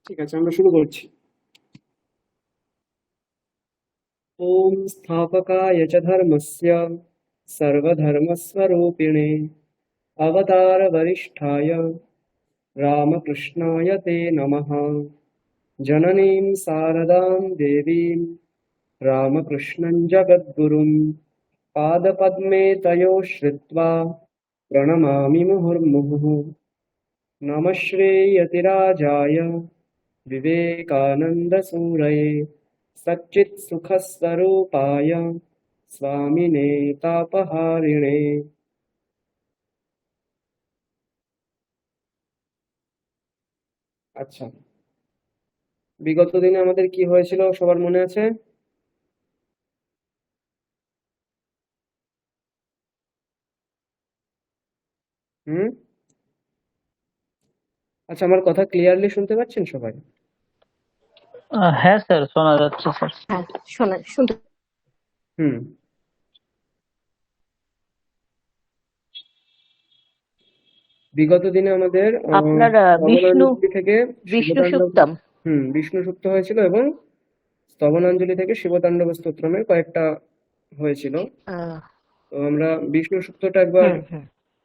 ঠিক আছে, আমরা শুরু করছি। ওম স্থাপকায় চ ধর্মস্য সর্বধর্মস্বরূপিণে অবতার বরিষ্ঠায় রামকৃষ্ণায় তে নমঃ। জননীং শারদাং দেবীং রামকৃষ্ণं জগদ্গুরুং পাদপদ্মে তয়োঃ শ্রিত্वा प्रणमामि मुहुर्मुहुः। नमः श्रीयतिराजाय विवेकानन्दसूरये सच्चित्सुखस्वरूपाय स्वामिने तापहारिणे। আচ্ছা, বিগত দিনে আমাদের কি হয়েছিল সবার মনে আছে? হুম? আচ্ছা, আমার কথা ক্লিয়ারলি শুনতে পাচ্ছেন সবাই? হ্যাঁ স্যার, শোনা যাচ্ছে স্যার। হ্যাঁ, শুনতে হুম। বিগত দিনে আমাদের আপনার স্তবনাঞ্জলি থেকে বিষ্ণু শিবতাণ্ডব সুক্তম। বিষ্ণু সুক্ত হয়েছিল এবং স্তবনাঞ্জলি থেকে শিবতাণ্ডব স্তোত্রমের কয়েকটা হয়েছিল। তো আমরা বিষ্ণু সুক্তটা একবার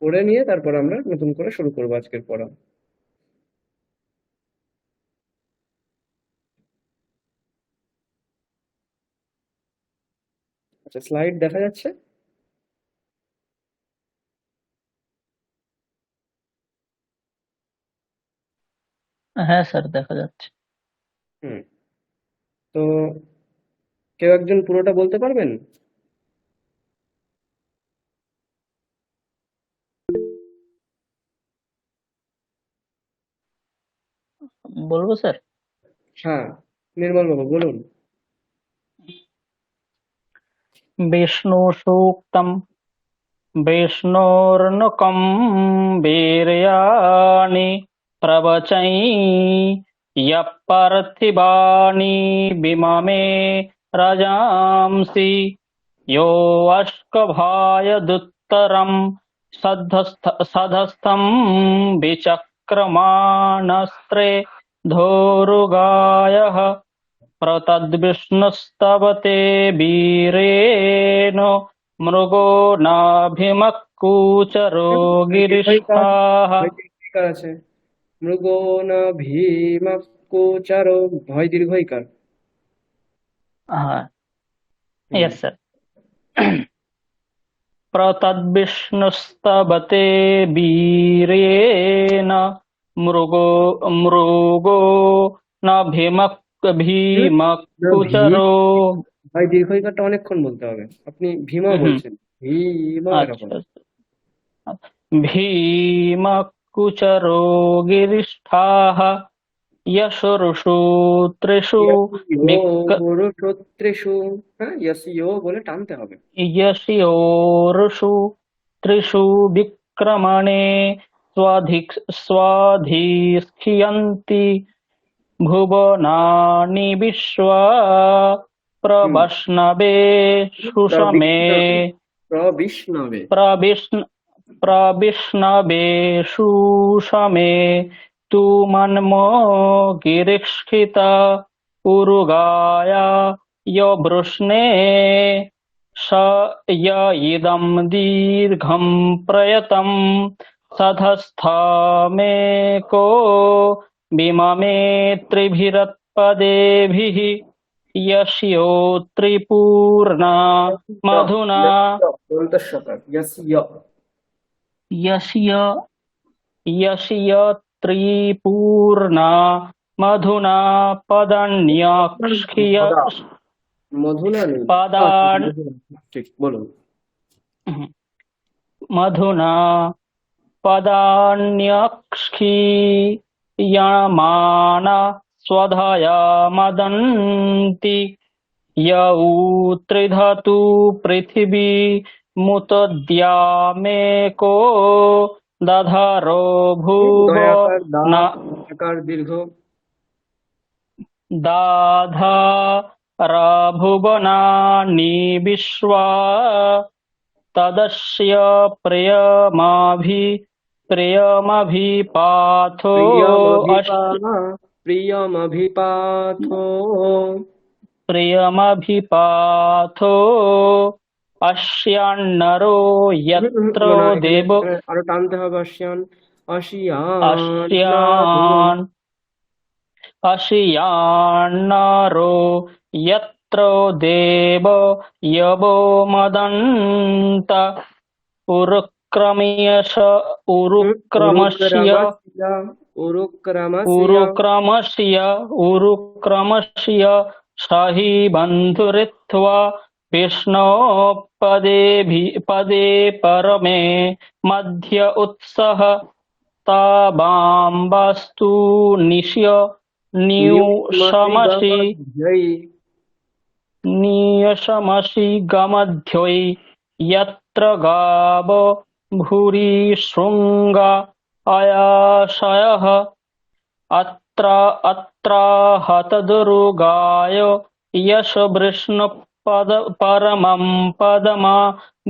পড়ে নিয়ে তারপর আমরা নতুন করে শুরু করবো আজকের পড়া। আচ্ছা, স্লাইড দেখা যাচ্ছে? হ্যাঁ স্যার, দেখা যাচ্ছে। হুম। তো কেউ একজন পুরোটা বলতে পারবেন? বলবো স্যার? হ্যাঁ, নির্মল বাবু বলুন। বিষ্ণু সূক্তম বিষ্ণোর্নুকম বীর্যাণি প্রবচৈ ইয়ঃ পার্থিবানি বিমমে রাজাংসি यो अश्कभायदुत्तरं सधस्थं विचक्रमाणस्त्रे धोरुगायः प्रतद्विष्णुस्तवते वीरेण मृगो नाभिमक्कूचरो गिरिष्ठाः। আছে মৃগো না ভীম কোচারো, ভয় দীর্ঘইকার। हाँ, यस सर। प्रतद्विष्णुस्तवते वीरेण मृगो न भीमकुचरो। ভয় দীর্ঘইকারটা অনেকক্ষণ বলতে হবে, আপনি ভীমা বলছেন, ভীমা এরকম। अच्छा, भीमकुचरो गिरिष्ठाः यशोरुषु त्रिषु পুরুষোত্রেষু, হ্যাঁ ইয়ো বলে টানতে হবে। यशयोरुषु त्रिषु विक्रमणे स्वाधिष्ठियन्ति भुवनानि विश्वा प्रवष्णवे सुषमे প্রবিষ্ণবে प्रविष्णवे सुषमे तु मन्मो गिरिष्ठिता उरुगाया यो वृष्णे स य इदं दीर्घं प्रयतं सधस्थमेको विममे त्रिभिरत्पदेभिः यस्यो त्रिपूर्णा मधुना यस्य त्रिपूर्णा मधुना पदान्यक्ष्य মধুনা নেই, पदान् ঠিক বলুন। मधुना पदान्यक्ष्यमाना स्वधाया मदन्ति य उ त्रिधातु पृथिवी मुतद्यामेको दधारो দীর্ঘ दाधारा भुवनानि विश्वा तदस्य प्रियमभिपाथो প্রিয়মভিপাথো প্রিয়মভিপাথো পশ্যান্নরো যত্র না, এখানে দেব এখানে আরো টানতে হবে অশ্যান। অশিয়ান পশ্যান পশ্যান্নরো যত্র দেব যবো মদন্ত উরুক্রমস্য উরুক্রমস্য উরুক্রমস্য উরুক্রমস্য উরুক্রমস্য উরুক্রমস্য সহি বন্ধুরিত্বা বিষ্ণো পদে পরমে মধ্য উৎসহ তাবাম্বস্তু নিশ্য নিউষমসি নিউষ্মসিগমধ্যৈ নিয়শমসি গমধ্যৈ যত্র গাব ভূরি শৃঙ্গা আয়াশয়ঃ অত্র হতদুর্গায় যশ বৃষ্ণুপদ পরমং পদমা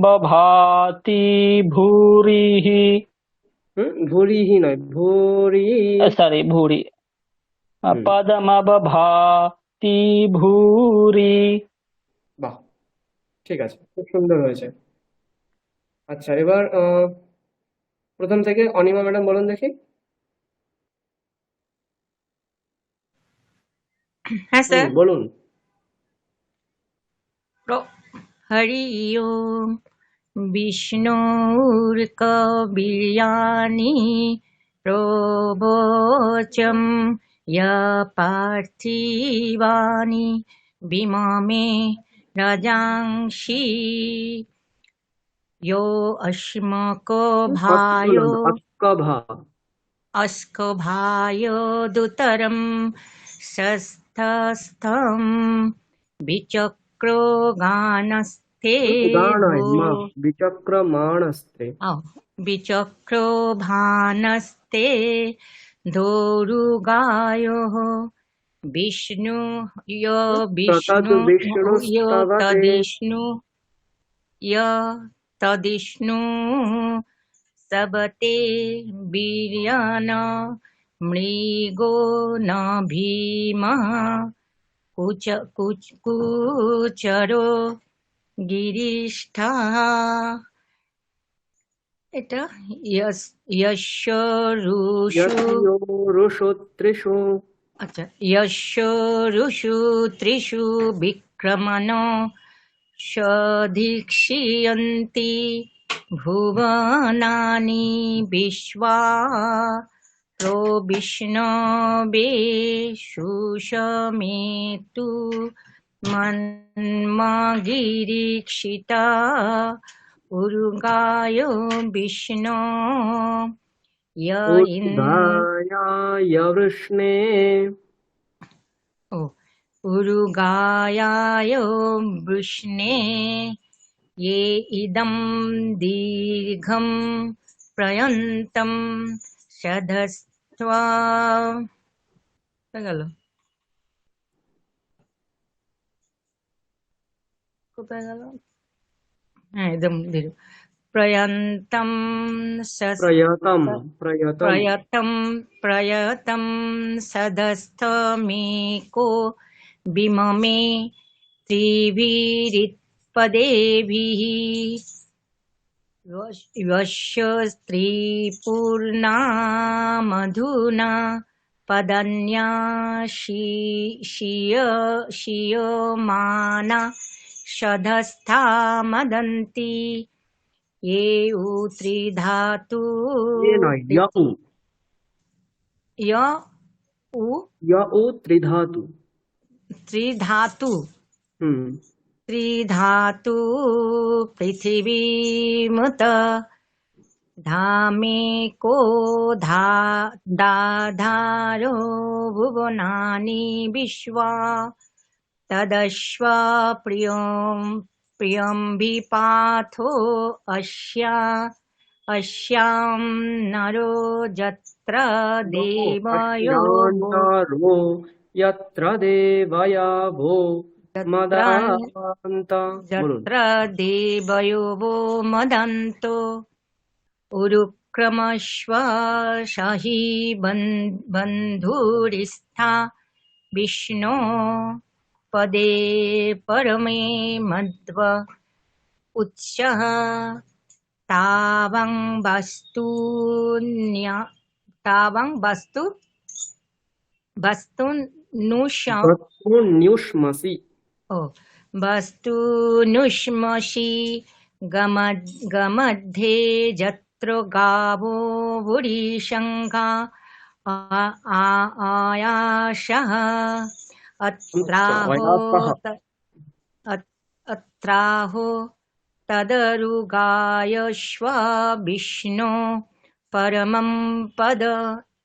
বভাতি ভূরিঃ ভুরিহি নয়, ভুরি। সরি ভূরি হুম, পদমবভাতি ভূরি। বাহ, ঠিক আছে, খুব সুন্দর হয়েছে। আচ্ছা, এবার প্রথম থেকে অনিমা ম্যাডাম বলুন দেখি। হ্যাঁ স্যার। বলুন। হরি ওম বিষ্ণুর্কবীর্যানি প্রবোচম পার্থিবানি বিমমে রাজাংসি यो अश्मको भायो অস্কভা अस्कभायो दुतरं शस्तस्थं विचक्रो गानस्थे গানয় भो মা বিচক্রমাণস্তে विचक्रो भानस्ते धोरुगायोः विष्णु यो তততু विष्णु यो বিষ্ণুস্তবতে तदिष्णु य तदिष्णु सबते वीर्यान मृगो न भीमः কুচরো গিরিষ্ঠা। এটা যস্য রুষু ত্রিষু আচ্ছা, যস্য ঋষু ত্রিষু বিক্রমণ সদীক্ষিয়ন্তি ভুবনানি বিশ্বা रो विष्णवे सुषमेतु मन्मगिरीक्षिता उरुगायो विष्णो य উদ্ধায় বৃষ্ণে उरुगायाय वृष्णे ये इदं दीर्घं प्रयन्तं সধস্ত্বা গেল কোথায় গেল? হ্যাঁ, একদম ধীরে। প্রয়ন্তম প্রয়তম সধস্থমেকো বিমমে ত্রিভিরিৎপদেভিः यस्य स्त्रीपूर्णामधुना पदन्याशीयमाना शधस्था मदन्ति ये त्रिधातु त्रिधातु त्रिधातु पृथिवीमुत धामेको दाधारो भुवनानि विश्वा तदश्व प्रियं विपाथो अस्यां नरो यत्र देवयो যত্র দেবয়ো মদন্তো क्रमश्व शाही बन्धुरिस्था विष्णो पदे परमे मध्व उच्चः तावं वस्तुन्युष्मसि वस्तुनुष्मसि गमध्ये जत्र गावो बुरीशङ्का आयासः अत्राहो तदरुगायश्व विष्णु परमं पद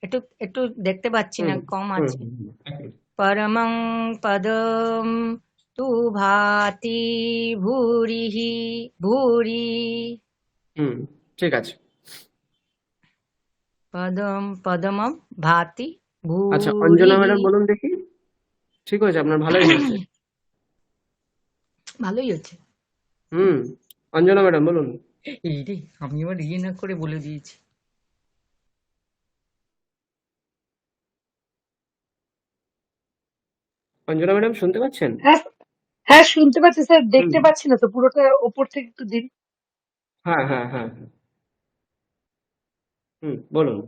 একটু দেখতে পাচ্ছি না, কম আছে। परमं पदं तु भाति भूरि ঠিক আছে। পদমম ভাতি আচ্ছা, ভূরি। অঞ্জনা ম্যাডাম বলুন দেখি। ঠিক হয়েছে আপনার? ভালোই হয়েছে। ভালোই হচ্ছে। অঞ্জনা ম্যাডাম বলুন। এই রে, আমি আবার ইয়ে না করে বলে দিয়েছি। অঞ্জনা ম্যাডাম শুনতে পাচ্ছেন? হ্যাঁ শুনতে পাচ্ছি স্যার, দেখতে পাচ্ছি না তো, পুরোটা ওপর থেকে একটু দিন। হ্যাঁ হ্যাঁ হ্যাঁ বলুন।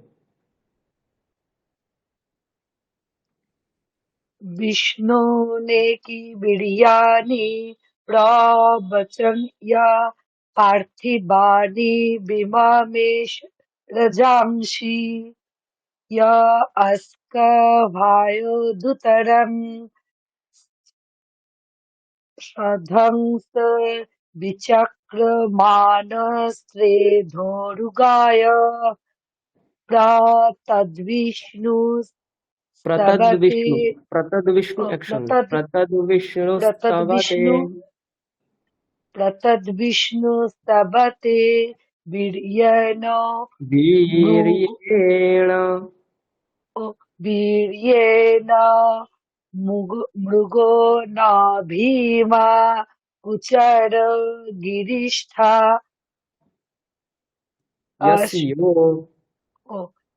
विष्णु ने की बिड़ियानी प्रवचन या पार्थिवानी विमामेश रजांशी या अस्क भायो दुतरं सधंस विचक्रमानस्त्रे धोरुगाय प्रतद्विष्णु प्रतद्विष्णु एक्शन। प्रतद्विष्णु स्तबते वीर्येण मृगो न भीमा कुचर गिरिष्ठा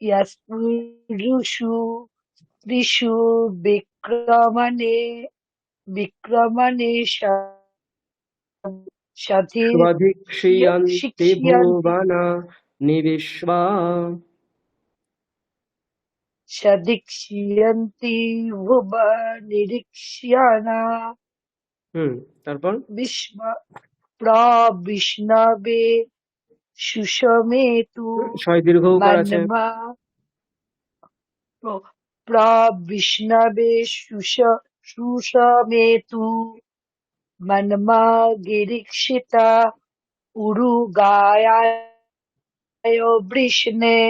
यस्पुरुषु त्रिषु विक्रमणे स्वधिक्षियन्ति भुवन निविश्वा सदीक्षियन्ति भुवनिरीक्ष्यणा। তারপর প্রবিষ্ণবে সুষমেতু প্রবিষ্ণবে সুষমেতু মন্মা গিরিক্ষিতা উরুগায় বৃষ্ণে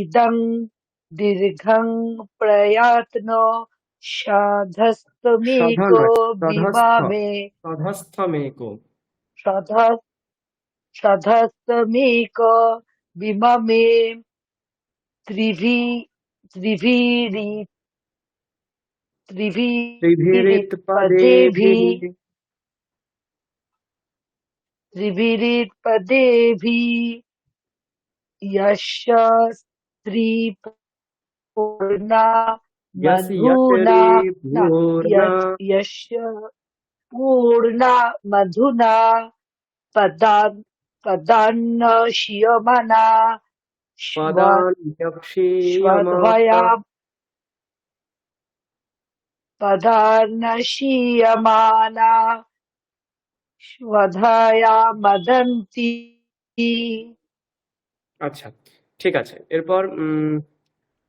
ইদং দীর্ঘং প্রয়াত্নো সাধস্তমেকো বিমামে সাধস্তমেকো বিমামে त्रिभिरित्पदेभिः यस्य स्त्री पूर्णा मधुना पदान्नक्ष्यमाना स्वधाया मदन्ति। আচ্ছা, ঠিক আছে। এরপর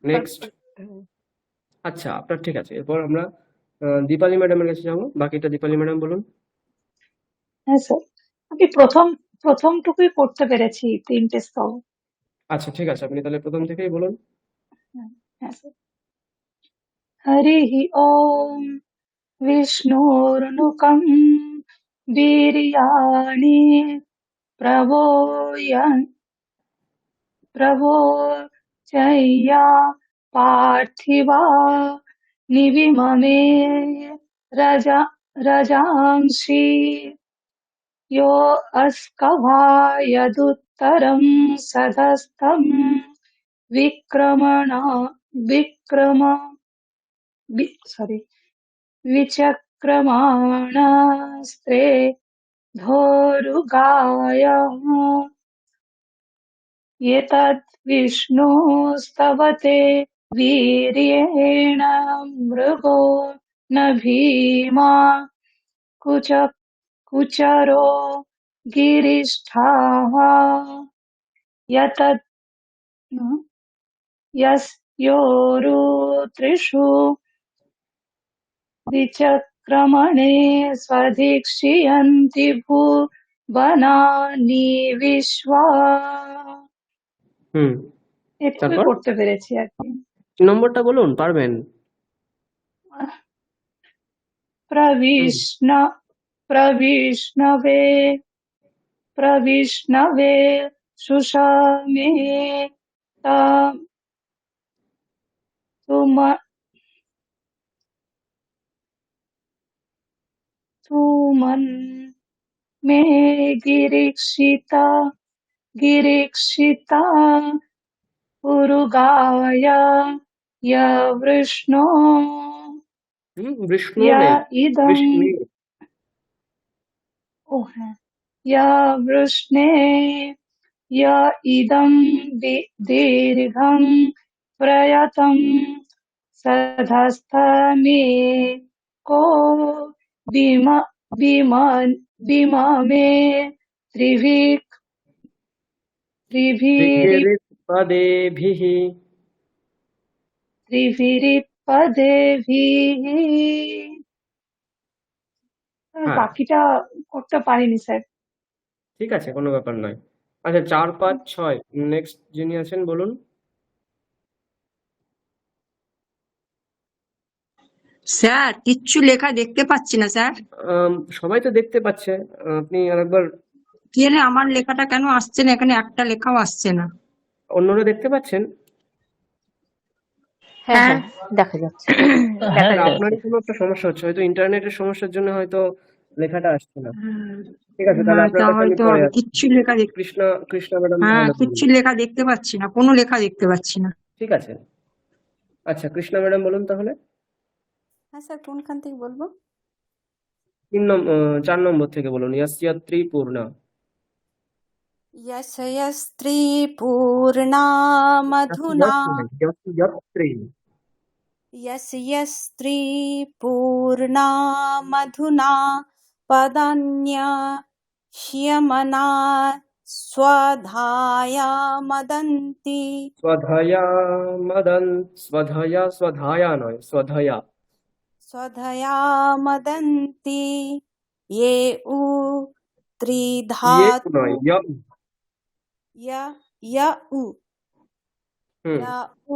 নেক্সট। আচ্ছা, আপনার ঠিক আছে। এরপর আমরা দীপালি ম্যাডামের কাছে যাবো। বাকিটা দীপালি ম্যাডাম বলুন। হ্যাঁ স্যার, আমি প্রথমটুকুই করতে পেরেছি, 3টে স্তব। আচ্ছা, ঠিক আছে, আপনি তাহলে প্রথম থেকেই বলুন। হ্যাঁ স্যার। হরিঃ ওম বিষ্ণুর্নুকং বীর্যাণি প্রভোচয়া পার্থিবা নিবিমমে রজাংসি यो अस्कभायदुत तरं सधस्तं विक्रमणा विक्रम विचक्रमाणास्त्रे धोरुगाय एतद्विष्णोस्तवते वीर्येण मृगो न भीमा कुचरो गिरिष्ठाः यतद् यस्योरुत्रिषु विचक्रमणे स्वधिक्षियन्ति ভুবনানি বিশ্বা। এটুকুই তারপর করতে পেরেছি আর কি। নম্বরটা বলুন, পারবেন? প্রবিষ্ণবে প্রবিষ্ণবে সুষমে তুমন মে গিরীক্ষিতা উরুগায় ইয়বৃষ্ণো বিষ্ণু ইয়া নেই, ইদং বিষ্ণু। यवृष्णे य इदं दीर्घं प्रयतं सधस्थमे को विममे त्रिभिरिपदेभिः পদেভিः। হ্যাঁ, বাকিটা করতে পারিনি স্যার। ঠিক আছে, কোনো ব্যাপার নয়। আচ্ছা, 4, 5, 6 নেক্সট যিনি আছেন বলুন। স্যার কিচ্ছু লেখা দেখতে পাচ্ছি না স্যার। সবাই তো দেখতে পাচ্ছে, আপনি আরেকবার। কি জানি আমার লেখাটা কেন আসছে না, এখানে একটা লেখাও আসছে না। অন্যরা দেখতে পাচ্ছেন? হ্যাঁ হ্যাঁ হ্যাঁ দেখা যাচ্ছে। হ্যাঁ স্যার, স্যার। আপনারই কোনো একটা সমস্যা হচ্ছে, হয়তো ইন্টারনেটের সমস্যার জন্য হয়তো লেখাটা আসছে না। ঠিক আছে, তাহলে আপনার কাছে আমি হয়তো পরে হবে। আসছি। কিচ্ছু লেখা কৃষ্ণা ম্যাডাম হ্যাঁ তাহলে বলুন। কিচ্ছু লেখা দেখতে পাচ্ছি না, কোনো লেখা দেখতে পাচ্ছি না। ঠিক আছে, আচ্ছা, কৃষ্ণা ম্যাডাম বলুন তাহলে। হ্যাঁ স্যার, কোনখান থেকে বলবো? 4 নম্বর থেকে বলুন। ইয়াস্যাত্রী পূর্ণা। यशय स्त्री पूर्णा मधुना ইয়াস্যাত্রী। यस्य स्त्री पूर्णा मधुना पदन्यश्यमना स्वधाया मदन्ति स्वधया নয়, स्वधया। स्वधया मदन्ति ये उ ইয়ে त्रिधातु নয়, ইয়া। य य उ হুম। य उ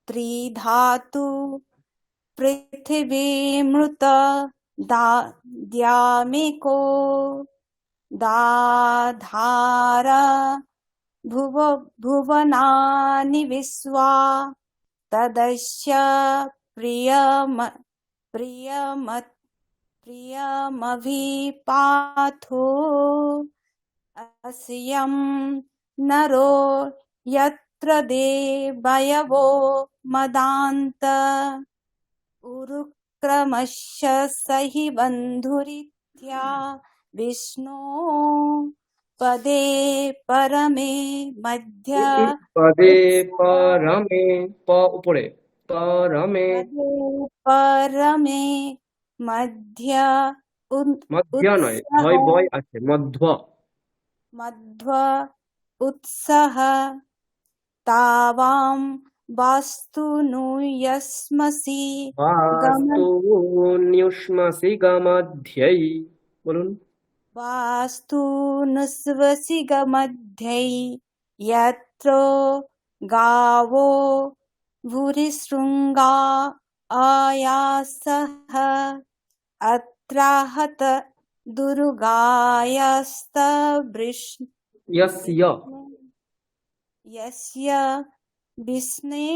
त्रिधातु पृथिवीमृत द्यामेको दाधार भुवनानि विश्वा तदस्य प्रियमभिपाथो अस्यं नरो यत्र देवयवो मदान्त उरुक्रमश्च सहि बन्धुरित्या विष्णो पदे परमे मध्य পদে পরমে, উপরে পরমে। पदे परमे मध्य মধ্য নয়, ভয় বয় আছে, মধ্য। मध्व उत्सह तावां वास्तु नुयस्मसि বাস্তুন্যুষ্মসি গমধ্যৈ। বলুন। वास्तु नुस्वसि गमध्यै यत्र गावो भूरिशृङ्गा आयासः अत्राहत दुर्गायस्तवृष्ण यस्य यस्य विष्णे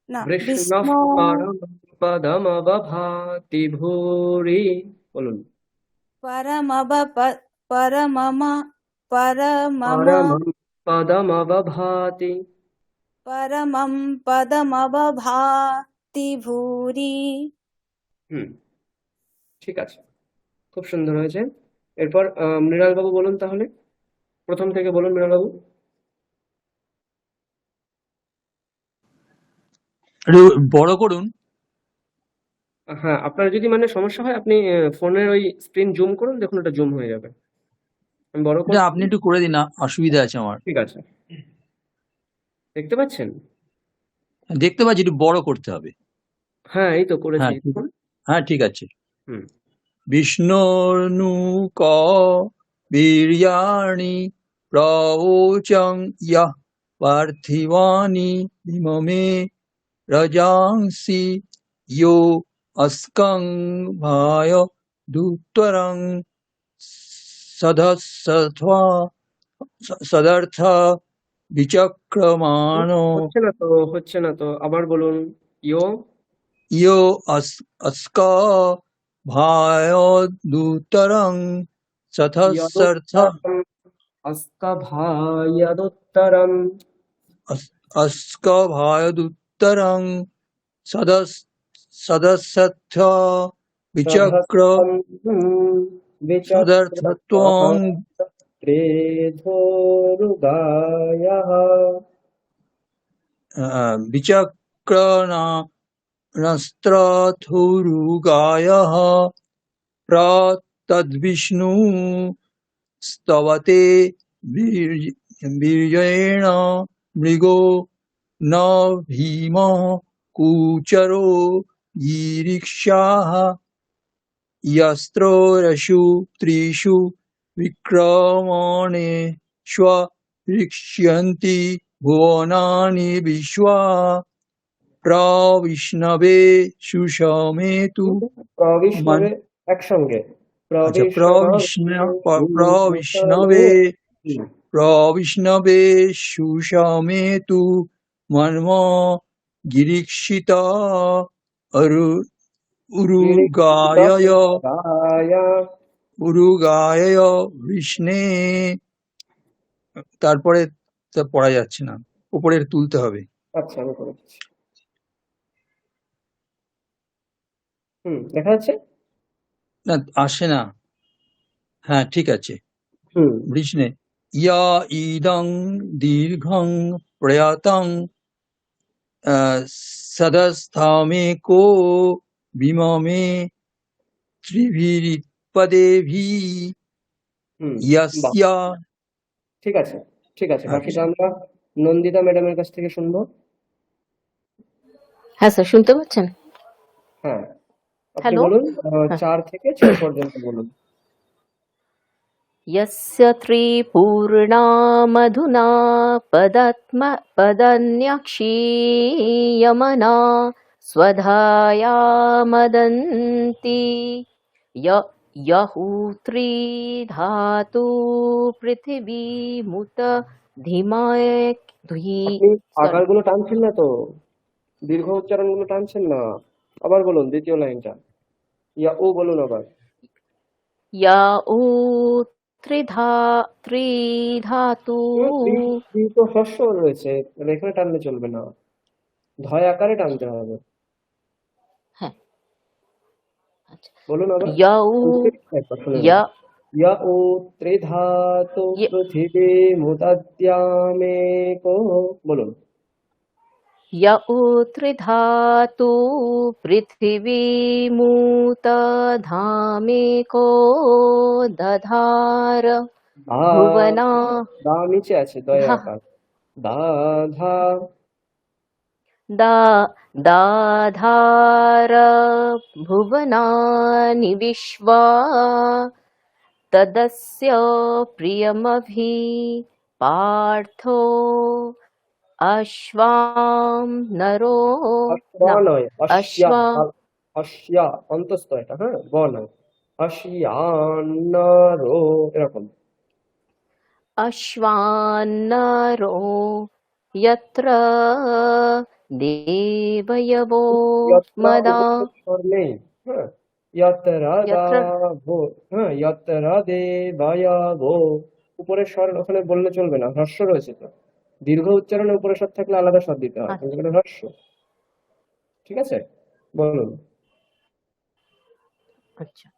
न বৃষ্ণঃ विष्णो পরমঃ পদমবভাতি ভূরি। বলুন। परमम परमं पदमवभाति परमं पदमवभाति भूरि। হুম, ঠিক আছে, খুব সুন্দর হয়েছে। এরপর মৃণাল বাবু বলুন তাহলে, প্রথম থেকে বলুন মৃণাল বাবু। একটু বড় করুন। হ্যাঁ, আপনার যদি মানে সমস্যা হয় আপনি ফোনের ওই স্ক্রিন জুম করুন, দেখুন ওটা জুম হয়ে যাবে। আমি বড় এটা করছি। আপনি একটু করে দিন, অসুবিধা আছে আমার। ঠিক আছে, দেখতে পাচ্ছেন? দেখতে পাচ্ছি, একটু বড় করতে হবে। হ্যাঁ, এই তো করেছি। হ্যাঁ দেখুন। হ্যাঁ, ঠিক আছে। হুম। বিষ্ণুর্নুক বীর্যাণি প্রওচং ইয়ঃ পার্থিবানি ইমমে রজাংসি ইয়ো अस्कं भाय दुत्तरं सदसत्वा सदर्थ विचक्रमाणो হচ্ছে না তো, আবার বলুন। ইয়ো यो अस्क भाय दुत्तरं सदसर्थ अस्कभायदुत्तरम् अस्क भाय दुत्तरं सदसत्थ विचक्र सदर्थत्वं त्रेधोरुगायः विचक्रनस्त्रथुरुगायः प्रतद्विष्णु स्तवते वीर्येण मृगो न भीमः कूचरो यीरिक्षाः यस्त्रोरशु त्रिषु विक्रमणेष्व ऋक्ष्यन्ति भुवनानि विश्वा प्रविष्णवे सुषमेतु প্রবিষ্ণবে একসঙ্গে अच्छा प्रविष्णवे सुषमेतु मन्म गिरीक्षिता উরুগায় বিষ্ণে। তারপরে তা পড়া যাচ্ছে না, উপরের তুলতে হবে। আচ্ছা, আমি করে দিচ্ছি। দেখা যাচ্ছে না, আসে না। হ্যাঁ, ঠিক আছে। বিষ্ণে ইয়া ইদং দীর্ঘং প্রয়াতং সদস্থামেকো বিমমে ত্রিভিরিপদেভি ইয়াস্যা। ঠিক আছে, ঠিক আছে, বাকিটা আমরা নন্দিতা ম্যাডামের কাছ থেকে শুনবো। হ্যাঁ স্যার, শুনতে পাচ্ছেন? হ্যাঁ, আপনি হ্যালো। বলুন 4 থেকে 6 পর্যন্ত বলুন। यस्य त्रिपूर्णा मधुना पदन्यक्षीयमना स्वधाया मदन्ति यहूत्री धातु पृथिवीमुत धीमय আপনি আকারগুলো টানছেন না তো, দীর্ঘ উচ্চারণগুলো টানছেন না। আবার বলুন দ্বিতীয় লাইনটা। ইয়া ও বলুন আবার। ত্রিধাতু তো হ্রস্ব রয়েছে, এখানে টানলে চলবে না, ধয় আকারে টানতে হবে। হ্যাঁ, আচ্ছা বলুন আবার। य उ त्रिधातु पृथिवीमुदद्यामेको বলুন। य उ त्रिधातु पृथिवीमुतधामेको दधार भुवना। দা নিচে আছে, দয় আকার। দাধা दाधार भुवनानि विश्वा तदस्य प्रियमभि पार्थो अश्वां नरो অশ্বা অন্তস্থ এটা, হ্যাঁ, ব নয়, অশ্যান্নরো এরকম। अश्वान्नरो यत्र देवयवो मदा। নেই, হ্যাঁ, यत्र देवयवो উপরের স্বর ওখানে বললে চলবে না, হ্রস্ব রয়েছে তো। দীর্ঘ উচ্চারণে উপরের স্বর থাকলে আলাদা স্বর দিতে হয়, কিন্তু এখানে হ্রস্ব। ঠিক আছে, বলুন আচ্ছা।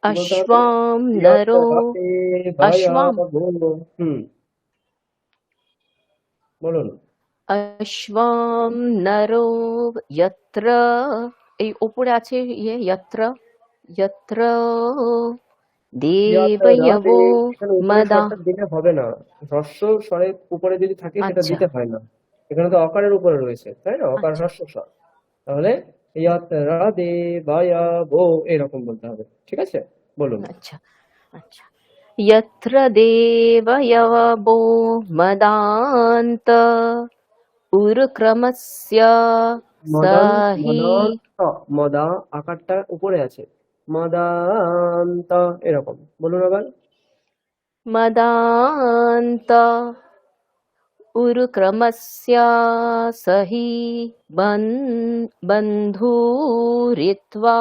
কি বলতে হবে? অশ্বাম নরো ইয়ত্রাতে অশ্বাম ভয়াবহো। বলুন। অশ্বাম নরো যত্র, এই উপরে আছে যত্র যত্র ইয়াতরাতে, দেবয়বো এখানে উপরের মদা। স্বরটা দিলে হবে না, হ্রস্ব স্বরের উপরে যদি থাকে সেটা আচ্ছা দিতে হয় না। এখানে তো অকারের উপরে রয়েছে, তাই না? অকার আচ্ছা হ্রস্ব স্বর। তাহলে ইয়াতরাদে ভয়াবহো এরকম বলতে হবে। ঠিক আছে, বলুন। আচ্ছা আচ্ছা। यत्र देवयवो मदान्त उरुक्रमस्य মদান, सहि মদান্ত, মদা আকারটা উপরে আছে, মদান্ত এরকম বলুন আবার। मदान्त उरुक्रमस्य सहि बन्धुरित्वा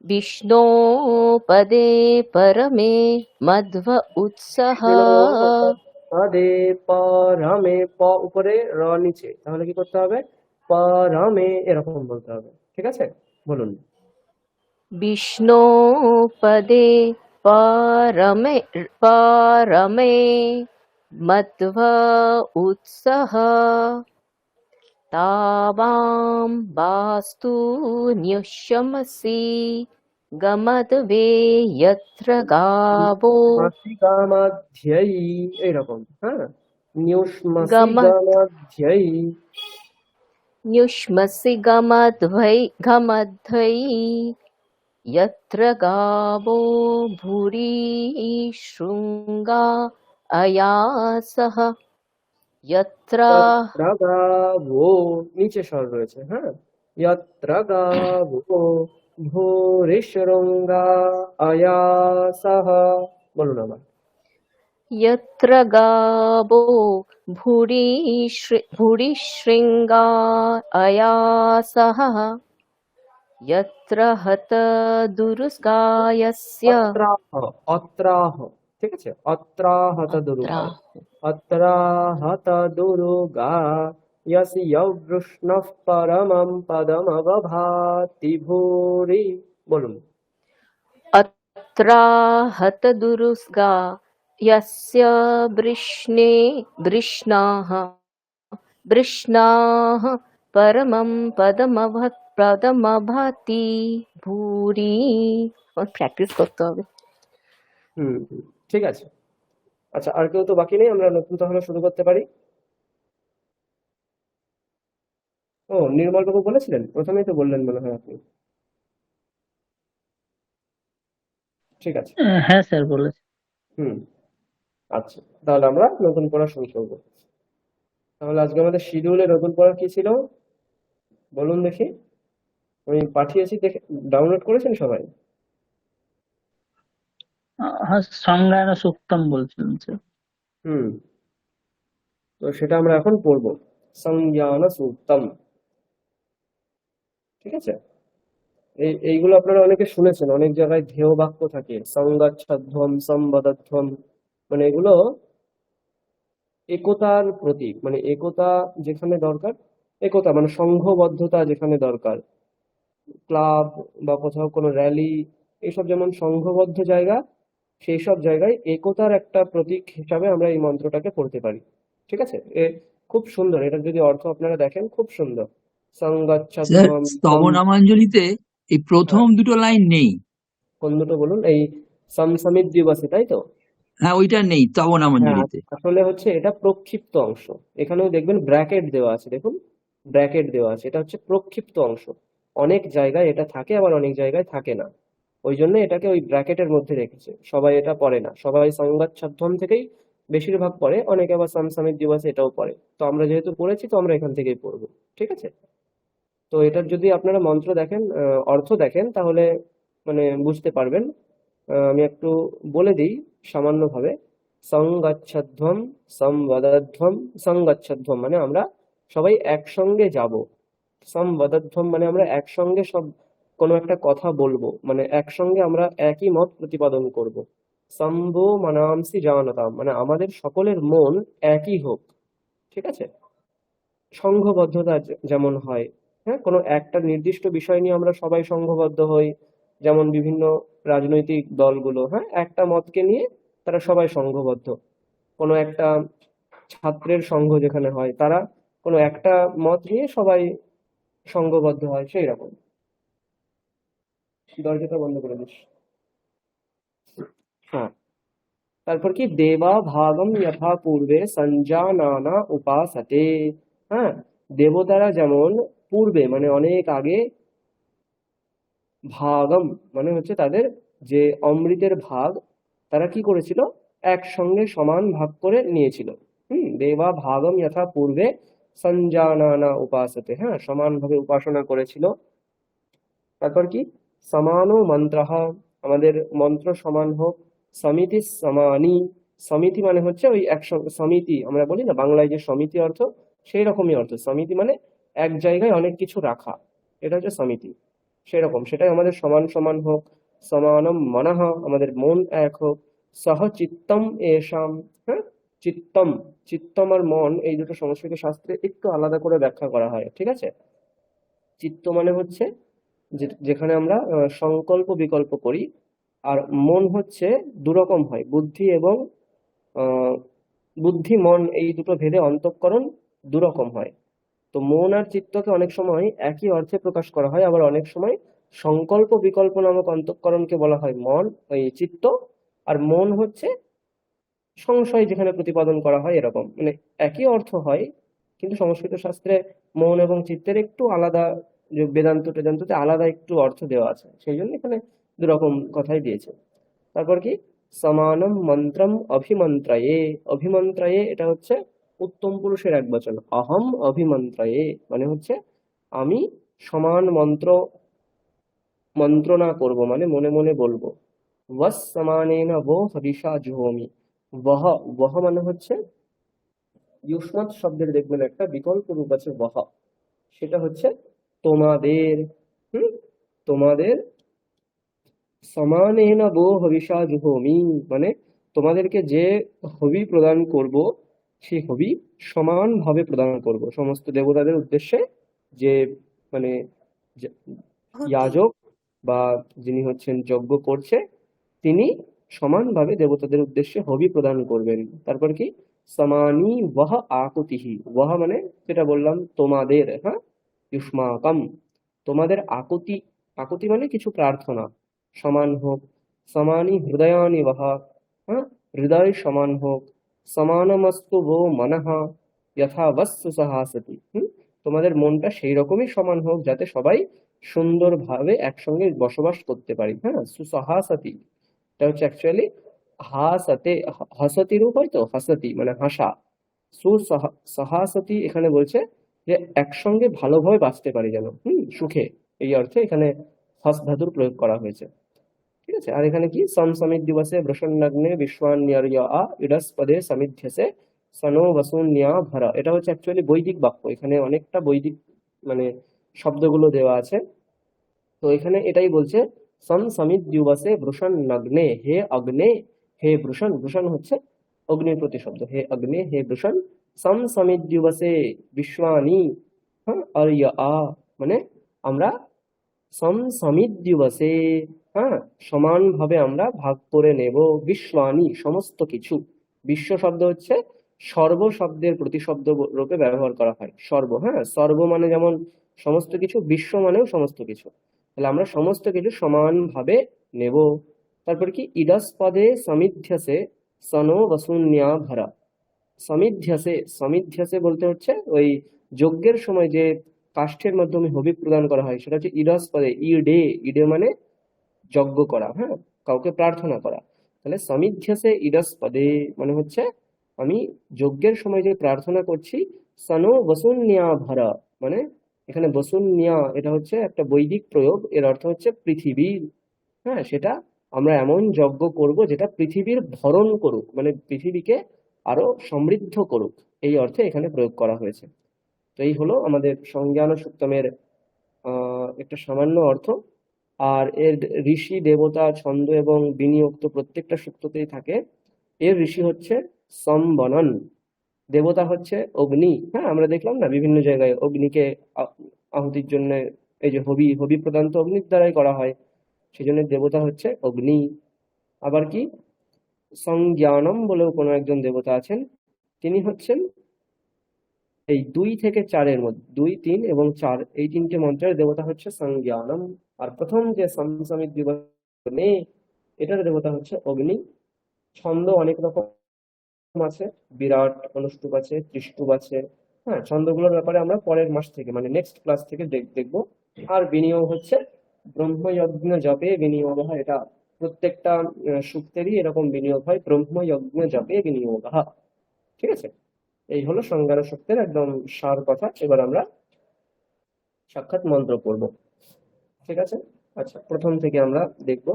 विष्णोपदे परमे मध्व उत्सह। পদে পরমে, প উপরে র নিচে, তাহলে কি করতে হবে? পরমে এরকম বলতে হবে। ঠিক আছে, বলুন। विष्णोपदे परमे परमे मध्व उत्सह तावां वास्तु न्युष्यमसि गमद्वे यत्र गावो মাসিকামাধ্যই এইরকম, হ্যাঁ। নিউষ্মসি गम গামাধ্যই। न्युष्मसि गमध्वै यत्र गावो भूरि शृङ्गा अयासः यत्र যত্র গাবো, নিচে স্বর রয়েছে, হ্যাঁ। যত্র গাবো ভূরিশৃঙ্গা আয়াসঃ, বলুন আবার। यत्र गावो भूरि शृङ्गा अयासः यत्र हतदुरुस्गायस्य অত্রাহ, অত্রাহ, ঠিক আছে, অত্রাহত দুর্গা, অত্রাহত দুর্গা ইয়স্য বৃষ্ণঃ পরমং পদমবভাতি ভূরি, বলুন। अत्राहतदुरुस्गा यस्य वृष्णाः परमं पदमभाति भूरि। প্র্যাকটিস করতে হবে। ঠিক আছে। আচ্ছা, আর কেউ তো বাকি নেই, আমরা নতুন তাহলে শুরু করতে পারি। ও, নির্মল বাবু বলেছিলেন, প্রথমেই তো বললেন মনে হয় আপনি। ঠিক আছে, হ্যাঁ স্যার বলেছি। আচ্ছা, তাহলে আমরা নতুন পড়া শুরু করবো। তাহলে আজকে আমাদের শিডিউলে নতুন পড়া কি ছিল বলুন দেখি। আমি পাঠিয়েছি, দেখে ডাউনলোড করেছেন সবাই? হ্যাঁ, সংজ্ঞায়ন সুক্তম বলছিলেন স্যার। তো সেটা আমরা এখন পড়বো, সংজ্ঞান সূক্তম। ঠিক আছে, এইগুলো আপনারা অনেকে শুনেছেন, অনেক জায়গায় ধ্যেয় বাক্য থাকে, সংগচ্ছধ্বম, সম্বদধ্বম, মানে এগুলো একতার প্রতীক, মানে একতা যেখানে দরকার, একতা মানে সংঘবদ্ধতা যেখানে দরকার, ক্লাব বা কোথাও কোনো র্যালি, এইসব যেমন সংঘবদ্ধ জায়গা, সেই সব জায়গায় একতার একটা প্রতীক হিসাবে আমরা এই মন্ত্রটাকে পড়তে পারি। ঠিক আছে, খুব সুন্দর, এটার যদি অর্থ আপনারা দেখেন খুব সুন্দর। সংগচ্ছধ্বম, স্তবনামাঞ্জলিতে এই প্রথম দুটো লাইন নেই। কোন দুটো বলুন? এই সমসমিত দিবসে, তাই তো? হ্যাঁ, ওইটা নেই হ্যাঁ, স্তবনামাঞ্জলিতে। আসলে হচ্ছে এটা প্রক্ষিপ্ত অংশ, এখানেও দেখবেন ব্র্যাকেট দেওয়া আছে, দেখুন ব্র্যাকেট দেওয়া আছে, এটা হচ্ছে প্রক্ষিপ্ত অংশ। অনেক জায়গায় এটা থাকে, আবার অনেক জায়গায় থাকে না, ওই জন্য এটাকে ওই ব্র্যাকেটের মধ্যে রেখেছে। সবাই এটা পড়ে না, সবাই সংগচ্ছধ্বম থেকেই বেশিরভাগ পড়ে, অনেকে আবার সমসমিত দিবসে এটাও পড়ে। তো আমরা যেহেতু পড়েছি, তো আমরা এখান থেকেই পড়বো। ঠিক আছে, তো এটার যদি আপনারা মন্ত্র দেখেন, অর্থ দেখেন, তাহলে মানে বুঝতে পারবেন। আমি একটু বলে দিই সামান্যভাবে। সংগচ্ছধ্বম, সম্বদধ্বম। সংগচ্ছধ্বম মানে আমরা সবাই একসঙ্গে যাব, সম্বদধ্বম মানে আমরা একসঙ্গে সব কোনো একটা কথা বলবো, মানে একসঙ্গে আমরা একই মত প্রতিপাদন করব। সম্ভো মনাংসি জানতাম, মানে আমাদের সকলের মন একই হোক, ঠিক আছে। সংঘবদ্ধতা যেমন হয়, হ্যাঁ, কোনো একটা নির্দিষ্ট বিষয় নিয়ে আমরা সবাই সংঘবদ্ধ হই, যেমন বিভিন্ন রাজনৈতিক দলগুলো, হ্যাঁ, একটা মতকে নিয়ে তারা সবাই সংঘবদ্ধ। কোনো একটা ছাত্রের সংঘ যেখানে হয়, তারা কোনো একটা মত নিয়ে সবাই সংঘবদ্ধ হয়, সেই রকম। দরজাটা বন্ধ করে দিস। হ্যাঁ, তারপর কি, দেবা ভাগম যথা পূর্বে সঞ্জানানা উপাসতে। হ্যাঁ, দেবতারা যেমন পূর্বে মানে অনেক আগে, ভাগম মানে হচ্ছে তাদের যে অমৃতের ভাগ, তারা কি করেছিল, একসঙ্গে সমান ভাগ করে নিয়েছিল। দেবা ভাগম যথা পূর্বে সঞ্জানানা উপাসতে, হ্যাঁ, সমানভাবে উপাসনা করেছিল। তারপর কি, সমানো মন্ত্রঃ, আমাদের মন্ত্র সমান হোক। সমিতি সমানি, সমিতি মানে হচ্ছে ওই একসঙ্গে, সমিতি আমরা বলি না বাংলায় যে সমিতি অর্থ, সেই রকমই অর্থ। সমিতি মানে এক জায়গায় অনেক কিছু রাখা, এটা হচ্ছে সমিতি, সেরকম সেটাই আমাদের সমান সমান হোক। সমানম মনঃ, আমাদের মন এক হোক। সহ চিত্তম এষাম, হ্যাঁ, চিত্তম, চিত্তম আর মন এই দুটো সংস্কৃত শাস্ত্রে একটু আলাদা করে ব্যাখ্যা করা হয়, ঠিক আছে। চিত্ত মানে হচ্ছে যেখানে আমরা সংকল্প বিকল্প করি, আর মন হচ্ছে দুরকম হয়, বুদ্ধি এবং বুদ্ধি মন এই দুটো ভেদে অন্তঃকরণ দুরকম হয়। তো মন আর চিত্তকে অনেক সময় একই অর্থে প্রকাশ করা হয়, আবার অনেক সময় সংকল্প বিকল্প নামক অন্তঃকরণকে বলা হয় মন, ওই চিত্ত। আর মন হচ্ছে সংশয় যেখানে প্রতিপাদন করা হয়, এরকম মানে একই অর্থ হয়, কিন্তু সংস্কৃত শাস্ত্রে মন এবং চিত্তের একটু আলাদা, যে বেদান্ত টেদান্ততে আলাদা একটু অর্থ দেওয়া আছে, সেই জন্য এখানে দুরকম কথাই দিয়েছে। তারপর কি, সমানম মন্ত্রম অভিমন্ত্রয়ে, অভিমন্ত্রয়ে এটা হচ্ছে উত্তম পুরুষের এক বচন। অহম অভিমন্ত্রয়ে মানে হচ্ছে আমি সমান মন্ত্র মন্ত্রণা করব, মানে মনে মনে বলবো। ওয়াস সমানেন वो হরিষা জুহোমি, বহ, বহ মানে হচ্ছে ইউষ্মৎ শব্দের দেখবেন একটা বিকল্প রূপ আছে বহ, সেটা হচ্ছে তোমাদের। তোমাদের সমানেন वो হরিষা জুহোমি, মানে তোমাদেরকে যে হবি প্রদান করব, সেই হবি সমানভাবে প্রদান করব সমস্ত দেবতাদের উদ্দেশ্যে। যে মানে যে- আহুতি যাজক বা যিনি হচ্ছেন যজ্ঞ করছে, তিনি সমানভাবে দেবতাদের উদ্দেশ্যে হবি প্রদান করবেন। তারপর কি, সমানি ওয়াহ আকুতিহি, ওয়াহ মানে যেটা বললাম তোমাদের, হ্যাঁ, ইউষ্মাকম, তোমাদের আকুতি, আকুতি মানে কিছু প্রার্থনা সমান হোক। সমানি হৃদয়ানি ওয়াহ, হ্যাঁ, হৃদয় সমান হোক। সমানমস্তু वो মনঃ যথা বস্তু সহাসতি, তোমাদের মনটা সেই রকমই সমান হোক, যাতে সবাই সুন্দরভাবে একসঙ্গে বসবাস করতে পারি। হ্যাঁ, সুসহাসতি, এটা হচ্ছে অ্যাকচুয়ালি হাসতে, হাসতি রূপ হয় তো, হাসতি মানে হাসা। সহাসতি এখানে বলছে যে একসঙ্গে ভালোভাবে বাঁচতে পারি যেন, সুখে, এই অর্থে এখানে হস ধাতুর প্রয়োগ করা হয়েছে, ঠিক আছে। আর এখানে কি, সম সমিত দিবসে বৃষণ্যগ্নে বিশ্বান্যর্য ইডস পদে সমিধ্যসে সনো বসুন্যা ভরা, এটা হচ্ছে অ্যাকচুয়ালি বৈদিক বাক্য, এখানে অনেকটা বৈদিক মানে শব্দগুলো দেওয়া আছে। তো এখানে এটাই বলছে, সম সমিত দিবসে বৃষণ্যগ্নে, হে অগ্নে, হে বৃষণ, বৃষণ হচ্ছে অগ্নির প্রতিশব্দ, হে অগ্নে হে বৃষণ। সম সমিত দিবসে বিশ্বানি, হ্যাঁ, অর্য মানে আমরা সম সমিত দিবসে, হ্যাঁ, সমানভাবে আমরা ভাগ করে নেব। বিশ্বানি সমস্ত কিছু, বিশ্ব শব্দ হচ্ছে সর্ব শব্দের প্রতিশব্দ রূপে ব্যবহার করা হয়, সর্ব, হ্যাঁ, সর্ব মানে যেমন সমস্ত কিছু, বিশ্ব মানেও সমস্ত কিছু, তাহলে আমরা সমস্ত কিছু সমানভাবে নেব। তারপর কি, ইডস পদে সমিধ্যসে সনো বসুন্যা ভরা, সমিধ্যসে, সমিধ্যসে বলতে হচ্ছে ওই যজ্ঞের সময় যে কাষ্ঠের মাধ্যমে হবি প্রদান করা হয়, সেটা হচ্ছে ইডস পদে, ইডে, ইডে মানে যজ্ঞ করা, হ্যাঁ, কাউকে প্রার্থনা করা। তাহলে সমিধ্যসে ইডস পদে মানে হচ্ছে আমি যজ্ঞের সময় যে প্রার্থনা করছি, সনো বসুন্যা ভরা, মানে এখানে বসুন্যা এটা হচ্ছে একটা বৈদিক প্রয়োগ, এর অর্থ হচ্ছে পৃথিবীর, হ্যাঁ, সেটা আমরা এমন যজ্ঞ করব যেটা পৃথিবীর ভরণ করুক, মানে পৃথিবীকে আরো সমৃদ্ধ করুক, এই অর্থে এখানে প্রয়োগ করা হয়েছে। তো এই হলো আমাদের সংজ্ঞান সুক্তমের একটা সামান্য অর্থ। আর এর ঋষি, দেবতা, ছন্দ এবং বিনিয়োগ তো প্রত্যেকটা সূক্ততেই থাকে। এর ঋষি হচ্ছে সম্বনন, দেবতা হচ্ছে অগ্নি। হ্যাঁ, আমরা দেখলাম না বিভিন্ন জায়গায় অগ্নিকে আহুতির জন্য, এই যে হবি প্রদান তো অগ্নির দ্বারাই করা হয়, সেই জন্য দেবতা হচ্ছে অগ্নি। আবার কি সংজ্ঞানম বলেও কোনো একজন দেবতা আছেন, তিনি হচ্ছেন এই 2 থেকে 4-এর মধ্যে, 2, 3 এবং 4 এই 3টে মন্ত্রের দেবতা হচ্ছে সংজ্ঞানম। আর প্রথম যে সমসমিত দিবস এটার দেবতা হচ্ছে অগ্নি। ছন্দ অনেক রকম আছে, বিরাট, অনুষ্টুপ আছে, ত্রিষ্টুপ আছে। হ্যাঁ, ছন্দগুলোর ব্যাপারে আমরা পরের মাস থেকে মানে নেক্সট ক্লাস থেকে দেখবো। আর বিনিয়োগ হচ্ছে ব্রহ্মযজ্ঞ জপে বিনিয়োগ হয়, এটা প্রত্যেকটা সূক্তেরই এরকম বিনিয়োগ হয়, ব্রহ্মযজ্ঞ জপে বিনিয়োগ। ঠিক আছে, এই হলো সংজ্ঞান সূক্তের একদম সার কথা। এবার আমরা সাক্ষাৎ মন্ত্র পড়বো। ঠিক আছে, আচ্ছা, প্রথম থেকে আমরা দেখবো।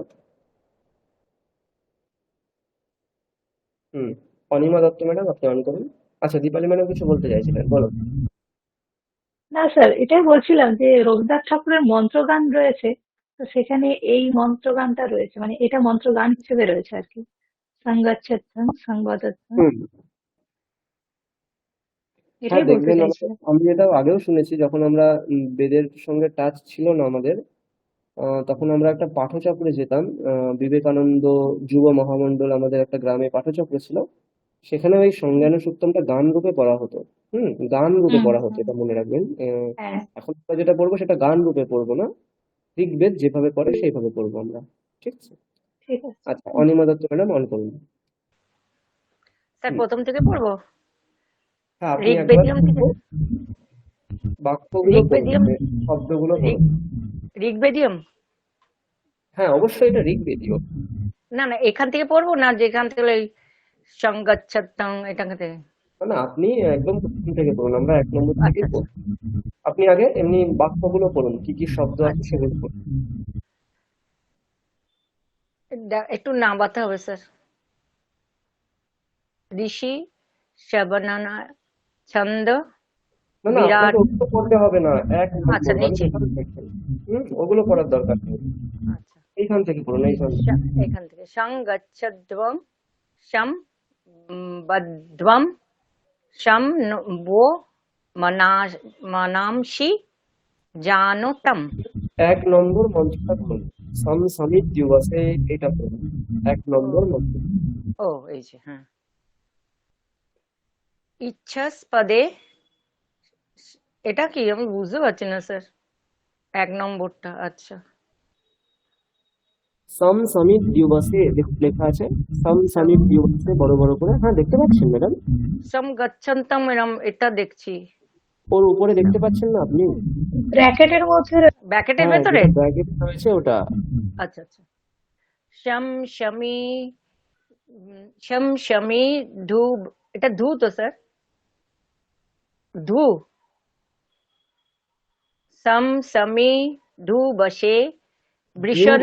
অনিমা দত্ত ম্যাডাম, আপনি অন করুন। আচ্ছা, দীপালি ম্যাডাম কিছু বলতে চাইছিলেন, বলো। না স্যার, এটাই বলছিলাম যে রবীন্দ্রনাথ ঠাকুরের মন্ত্রগান রয়েছে, তো সেখানে এই মন্ত্রগানটা রয়েছে, মানে এটা মন্ত্রগান হিসেবে রয়েছে আর কি। সংগচ্ছাত্থং সংবাদত্থং, হুম হ্যাঁ, এটাই বলতে দেখবেন চাইছিলাম। আমি এটা আগেও শুনেছি, যখন আমরা বেদের সঙ্গে টাচ ছিল না আমাদের, তখন আমরা একটা পাঠচক্রে যেতাম। বিবেকানন্দ যুব মহামণ্ডল আমাদের একটা গ্রামে পাঠচক্র ছিল, সেখানে ওই সংজ্ঞান সূক্তমটা গান রূপে পড়া হতো। গান রূপে হুম পড়া হতো, হুম, এটা মনে রাখবেন। হ্যাঁ, এখন আমরা যেটা পড়বো সেটা গান রূপে পড়বো না, ঋগ্বেদ যেভাবে পড়ে সেইভাবে পড়বো আমরা। ঠিক আছে, ঠিক আছে। আচ্ছা, অনিমা দত্ত ম্যাডাম অন করুন। স্যার হুম, প্রথম থেকে পড়বো? হ্যাঁ, আপনি একবার ঋগ্বেদিয়ম থেকে? বাক্যগুলো পড়ুন, ঋগ্বেদিয়ম, মানে শব্দগুলো পড়ুন। ঋগ্বেদিয়ম। হ্যাঁ, অবশ্যই এটা ঋগ্বেদীয়। না না, এখান থেকে পড়বো না যেখান থেকে ওই সংগচ্ছাত্থং এখান থেকে? না না, আপনি একদম প্রথম থেকে পড়ুন, আমরা 1 নম্বর আচ্ছা থেকেই আচ্ছা পড়ি। আপনি আগে এমনি বাক্যগুলো পড়ুন, কি কি শব্দ আছে আচ্ছা। সেগুলো পড়ুন। একটু নামাতে হবে স্যার। ঋষি, শ্রবণনা, ছন্দ, না না, বিরাট। আপনাকে ওগুলো পড়তে হবে না, 1 আচ্ছা, নম্বর মানে নিচে। এখান থেকে। ওগুলো পড়ার দরকার নেই, আচ্ছা, এইখান থেকে পড়ুন, এইখান থেকে। এখান থেকে সংগচ্ছধ্বং শম বধ্বম শম वो মনাংসি জানতম। 1 নম্বর মন্ত্রটা পড়ুন, সমিত দিবসে, এটা পড়ুন 1 নম্বর মন্ত্র। ও এই যে, হ্যাঁ। ইচ্ছাস্পদে, এটা কি আমি বুঝতে পারছি না স্যার 1 নম্বরটা। আচ্ছা, সমিত দিবসে লেখা আছে, সমিত দিবসে বড় বড় করে। হ্যাঁ, দেখতে পাচ্ছেন ম্যাডাম? সম গচ্ছন্তম এরম এটা দেখছি। ওর উপরে দেখতে পাচ্ছেন না আপনি? ব্র্যাকেটের মধ্যে ব্র্যাকেটের হ্যাঁ, ভেতরে? যেটা ব্র্যাকেট রয়েছে ওটা। আচ্ছা আচ্ছা। শম শমি, শম শমি ধু, এটা ধু তো স্যার? ধু, সম সমি ধু বসে বৃষণ।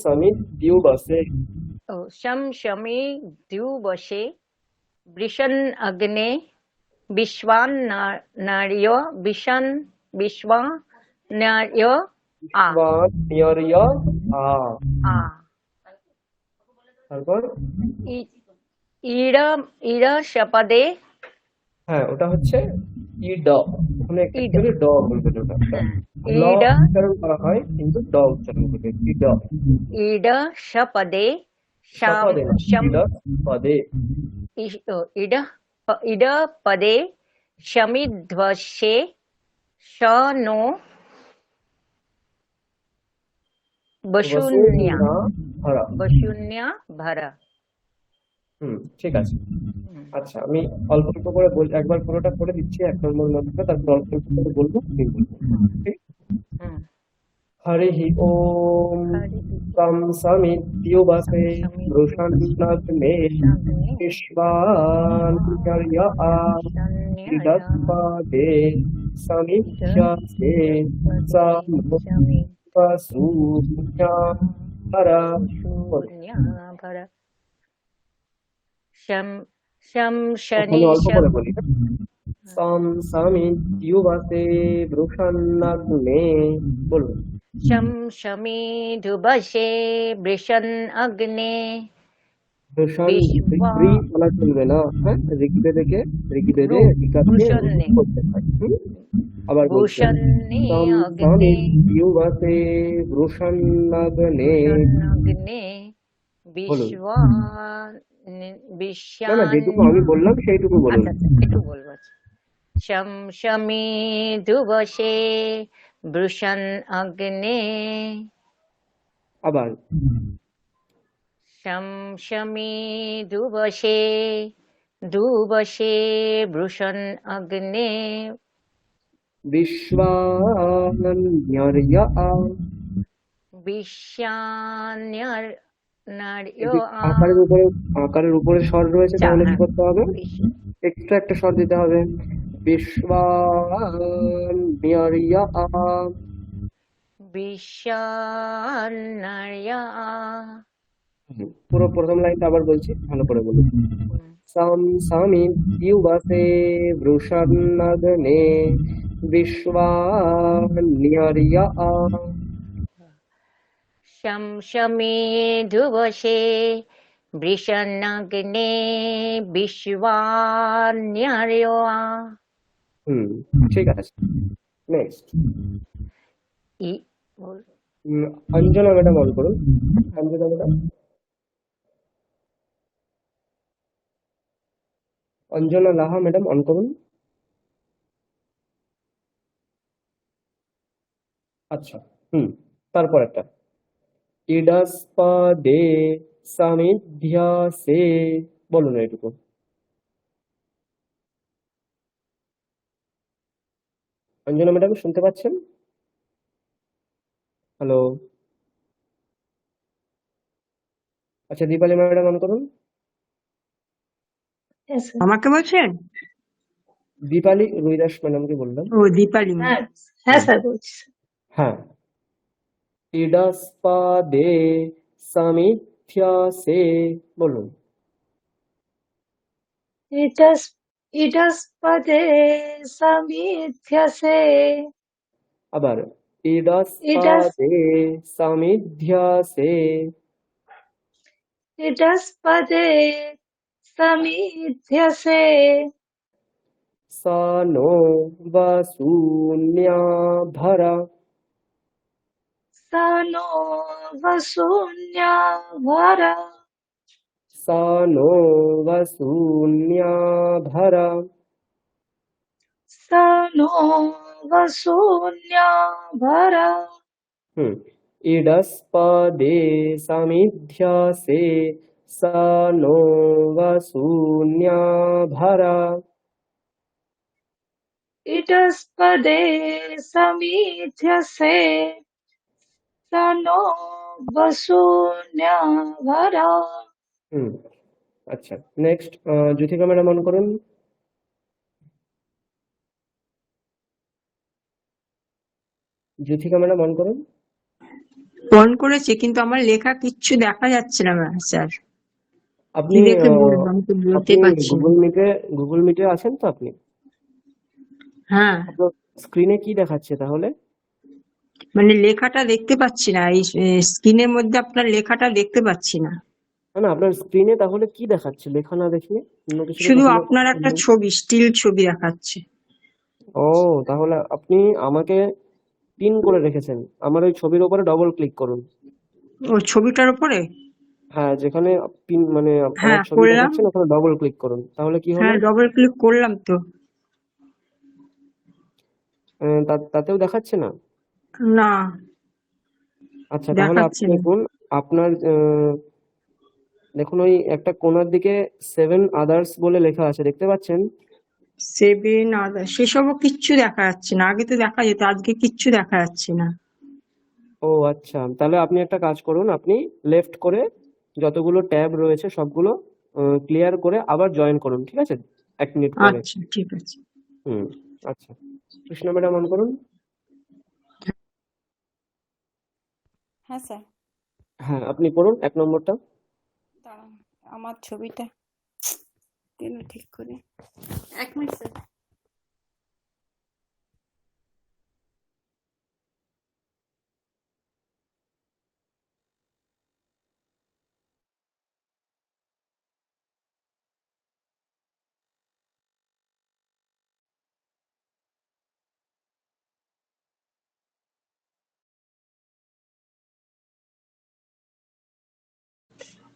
সমিত দিবসে। ও, শম শমি ধু বসে বৃষণ অগ্নে বিশ্বান নার্য বিশন বিশ্বা নার্য আ আ। তারপর ইড় ইড় সপদে। হ্যাঁ, ওটা হচ্ছে ইড, ওখানে ইড, অ্যাকচুয়ালি ড বলবেন ওটা। হ্যাঁ, ল ইড় উচ্চারণ করা হয় কিন্তু ড উচ্চারণ করবে, ইড। ইড় সপদে শাম সপদে না, শম ইড পদে। ইড় ইড় পদে শমিধ্বসে শ নো বসুন্যা বসুন্যা ভরা। বসুন্যা ভরা। ঠিক আছে। আচ্ছা, আমি অল্প অল্প করে একবার পুরোটা করে দিচ্ছি 1 নম্বর মন্ত্রটা, তারপর অল্প অল্প করে বলবো, আপনি বলবেন। ঠিক? হুম। হরিঃ ওম তম সমিদ্যুবসে বৃষন্নগ্নে বিশ্বান্যর্য ইদস্পদে সমিচ্ছসে সমুপসূন্যা ভরা। ভরা। শম শম শনি ওখানে অল্প শম। করে বলি। সমিদ্যুবসে বৃষন্নগ্নে, বলুন। शम शमी धुबशे बृषन अग्ने ভূষণ विश्वा রি বলা চলবে না, হ্যাঁ, ঋগ্বেদে রু ঋকাকে ভূষণে করতে হয়। আবার বলছি আমি, ভূষণে তম অগ্নে সামিদ্যুবসে ভূষন্নগ্নে। ভূষণাগ্নে বলুন। বিশ্বা না বিশ্বান না, যেটুকু আমি বললাম সেইটুকু বলুন। আচ্ছা আচ্ছা একটু বলবো আচ্ছা। शम शमी धुवशे बृषन अग्ने আবার शम शमी धुवशे धुवशे बृषन अग्ने বিশ্বান্যর্য विश्यान्यर नार्यो এটি আকারের উপরে স্বর রয়েছে, চা তাহলে কি হ্যাঁ করতে হবে? বিশ- এক্সট্রা একটা স্বর দিতে হবে। বিশ্বান্যর্য विश्यान्यर्या পুরো প্রথম লাইনটা আবার বলছি, ভালো করে বলুন। সাম সামিদ্যুবসে ভূষন্নগ্নে বিশ্বান্যর্য शम शमी धुवशे वृषन्नग्ने विश्वान्यर्यो ঠিক আছে। নেক্সট, ই অঞ্জনা ম্যাডাম অন করুন। Anjana madam, Anjana Laha madam on করুন। আচ্ছা, তারপর একটা ইডাস্পদে সামিধ্যাসে, বলুন এটুকু। অঞ্জনা ম্যাডাম শুনতে পাচ্ছেন? হ্যালো। আচ্ছা, দীপালি ম্যাডাম অন করুন। Yes, sir. আমাকে বলছেন? দীপালি রুইদাস ম্যাডামকে বললাম। ও দীপালি হ্যাঁ হ্যাঁ হুম, স্যার বলছি sir. হ্যাঁ, ইডাস্পদে সামিধ্যাসে, বলুন। ইতস্পদে সামিধ্যসে আবার ইতস ইডাস্পদে সামিধ্যাসে ইতস্পদে সামিধ্যসে সানো বসুন্যাভরা সানো বসুন্যাভরা সানো বসুন্যাভরা সানো বসুন্যাভরা ইডস্পদে সামিধ্যাসে সানো বসুন্যাভরা। ইতস্পদে সামিধ্যসে সানো বসুন্যাভরা। আচ্ছা, নেক্সট, জ্যোতিকা ম্যাডাম অন করুন। জ্যোতিকা ম্যাডাম অন করুন। অন করেছে কিন্তু আমার লেখা কিচ্ছু দেখা যাচ্ছে না স্যার। আপনি কি দেখে বলবো, আমি তো বলতে আপনি পারছি না। গুগল মিটে আছেন তো আপনি? হ্যাঁ, আপনার স্ক্রিনে কি দেখাচ্ছে তাহলে? মানে লেখাটা দেখতে পাচ্ছি না, এই স্ক্রিনের মধ্যে আপনার লেখাটা দেখতে পাচ্ছি না। না না, আপনার স্ক্রিনে তাহলে কি দেখাচ্ছে? লেখা না দেখিয়ে অন্য কিছু শুধু দেখানো? আপনার একটা ছবি, স্টিল ছবি দেখাচ্ছে। ও, তাহলে আপনি আমাকে পিন করে রেখেছেন। আমার ওই ছবির উপরে ডবল ক্লিক করুন। ও ছবিটার উপরে? হ্যাঁ, যেখানে পিন মানে আমার হ্যাঁ ছবি করলাম, দেখাচ্ছেন ওখানে ডবল ক্লিক করুন। তাহলে কি হলো? হ্যাঁ ডবল ক্লিক করলাম তো। তাতেও দেখাচ্ছে না? না আচ্ছা, তাহলে আপনি দেখাচ্ছে না। দেখুন আপনার দেখুন ওই একটা কোণার দিকে 7 আদার্স বলে লেখা আছে, দেখতে পাচ্ছেন? 7 আদার সেসবও কিচ্ছু দেখা যাচ্ছে না। আগে তো দেখা যেত, আজকে কিচ্ছু দেখা যাচ্ছে না। ও আচ্ছা, তাহলে আপনি একটা কাজ করুন, আপনি লেফট করে যতগুলো ট্যাব রয়েছে সবগুলো ক্লিয়ার করে আবার জয়েন করুন, ঠিক আছে? 1 মিনিট পরে। আচ্ছা ঠিক আছে। আচ্ছা, কৃষ্ণা ম্যাডাম অন করুন। হ্যাঁ স্যার, হ্যাঁ, আপনি করুন 1 নম্বরটা। দাঁড়ান আমার ছবিটা দিন ঠিক করে 1 মিনিট স্যার।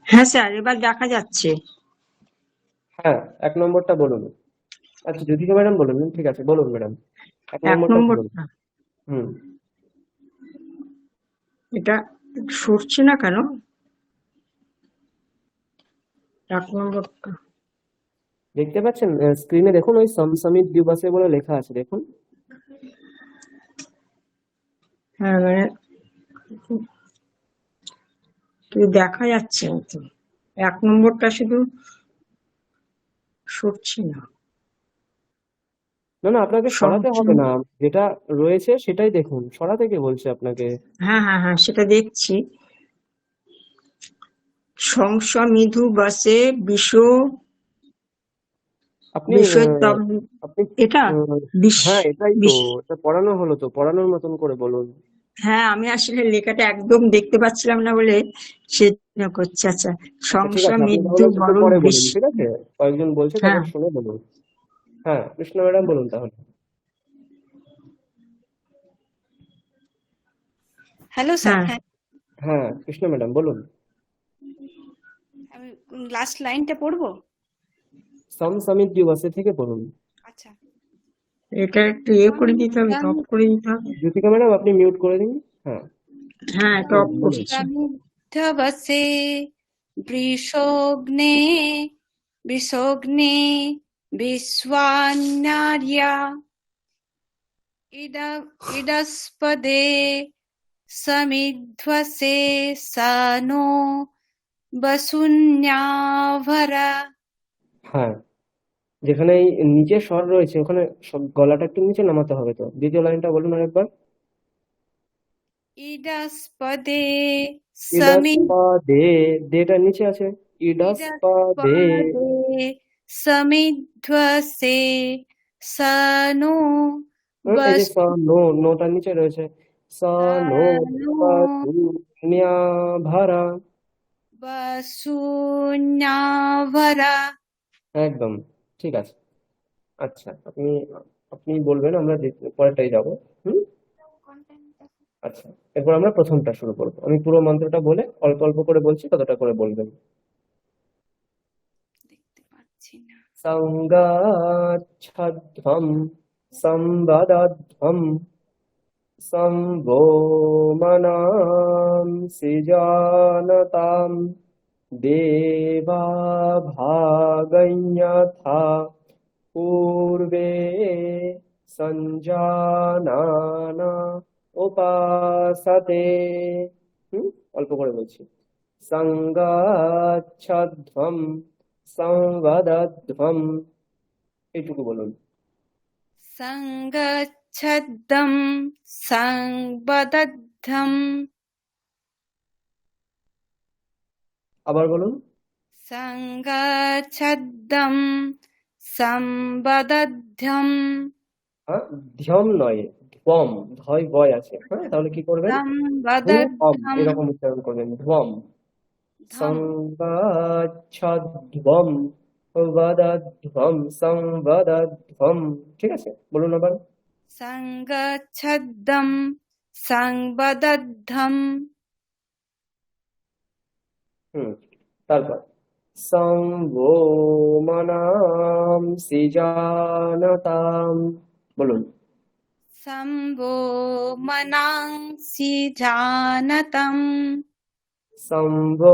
হ্যাঁ স্যার, এবার দেখা যাচ্ছে। হ্যাঁ, 1 নম্বরটা বলুন। আচ্ছা, জ্যোতিকা ম্যাডাম বলুন। ঠিক আছে, বলুন ম্যাডাম। 1 এক নম্বরটা বলুন। নম্বরটা হুম। এটা সরছে না কেন? 1 নম্বরটা দেখতে পাচ্ছেন স্ক্রিনে? দেখুন, ওই সমসমিত দ্বিবাসে বলে লেখা আছে, দেখুন। হ্যাঁ মানে কিন্তু দেখা যাচ্ছে না তো। 1 নম্বরটা শুধু সরছে না। না না, আপনাকে সরাতে সরছে হবে না। না, যেটা রয়েছে সেটাই দেখুন। সরাতে কে বলছে আপনাকে? হ্যাঁ হ্যাঁ হ্যাঁ, সেটা দেখছি। সংসমিধু বাসে আপনি বিষয়তম। আপনি এটা হ্যাঁ, এটাই তো। বিশ- এটা পড়ানো হলো তো, পড়ানোর মতন করে বলুন। হ্যাঁ, আমি আসলে লেখাটা একদম দেখতে পাচ্ছিলাম না বলে সেটা করছে। আচ্ছা, ঠিক আছে, আপনি সংসমিধু তাহলে একটু বরং পরে বলুন, বেশি। ঠিক আছে? কয়েকজন বলছে, হ্যাঁ তখন শুনে বলুন। হ্যাঁ, কৃষ্ণ ম্যাডাম বলুন তাহলে। Hello sir. হ্যাঁ হ্যাঁ, হ্যাঁ, কৃষ্ণ ম্যাডাম বলুন। আমি লাস্ট লাইনটা পড়বো। সমসমিত দ্বিবাসে থেকে বলুন। আচ্ছা। এটা একটু করে দিতে হবে, টপ করে দিতে হবে। জ্যোতিকা ম্যাডাম, আপনি মিউট করে দিন। হ্যাঁ, হ্যাঁ, টপ বলুন। করছি। সমিদ্ধবসে বৃষগ্নে বৃষগ্নে বিশ্বান্যার্য়া ইডস্পদে সমিধ্বসে সানো বসুন্যাভরা। হ্যাঁ, যেখানে এই নিচে স্বর রয়েছে ওখানে সব গলাটা একটু নিচে নামাতে হবে তো। দ্বিতীয় লাইনটা বলুন আরেকবার। ইডস্পদে ইডস্পাদে, দেটা নিচে আছে। ইডস্পাদে। ইডস্পদে সমিধ্বসে সানো এই যে স, নো, নোটা নিচে রয়েছে। স, নো, ভারা। বসুন্যাভরা। একদম ঠিক আছে। আচ্ছা, আপনি আপনি বলবেন, আমরা পরেরটাই যাবো। হুম। আচ্ছা, এরপর আমরা প্রথমটা শুরু করবো। আমি পুরো মন্ত্রটা বলে অল্প অল্প করে বলছি, ততটা করে বলবেন। দেখতে পাচ্ছি না। সংগাচ্ছধ্বম সম্বদধ্বম সম্ভো মনাংসি জানতাম দেবা ভাগন্যথা পূর্বে সঞ্জানানা উপাসতে। অল্প করে বলছি। সংগাচ্ছধ্বম সংবদধ্বম, এইটুকু বলুন। সংগচ্ছদ্দম সংবদধ্বম আবার বলুন। সংগচ্ছদ্দম সংবদধ্বম হ্যাঁ, ধ্যম নয়, ধ্বম। ধয় বয় আছে। হ্যাঁ, তাহলে কি করবেন? ধ্বম, সংবদধ্বম এরকম উচ্চারণ করবেন। ধ্বম। ধ্বম সংবাচ্ছধ্বম বদধ্বম সংবদধ্বম। ঠিক আছে, বলুন আবার। সংগচ্ছদ্দম সংবদধ্বম তারপর সম্ভো মনাংসি জানতাম, বলুন। সম্ভো মনাংসি জানতম সম্ভো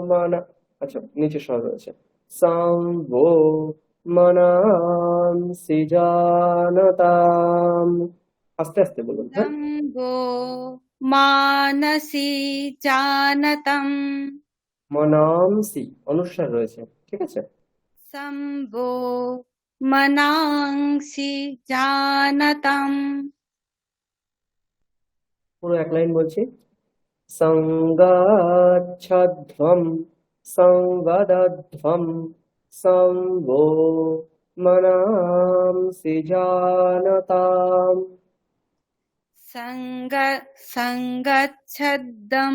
মনা, আচ্ছা নিচে স্বর রয়েছে। সম্ভো মনাংসি জানতাম। আস্তে আস্তে বলুন। হ্যাঁ, সম্ভো মানসি জানতম মনাংসি অনুস্বার রয়েছে, ঠিক আছে। সম্ভো মনাংসি জানতম পুরো এক লাইন বলছি। সংগাচ্ছধ্বম সংবদধ্বম সম্ভো মনাংসি জানতাম। সংগচ্ছদ্দম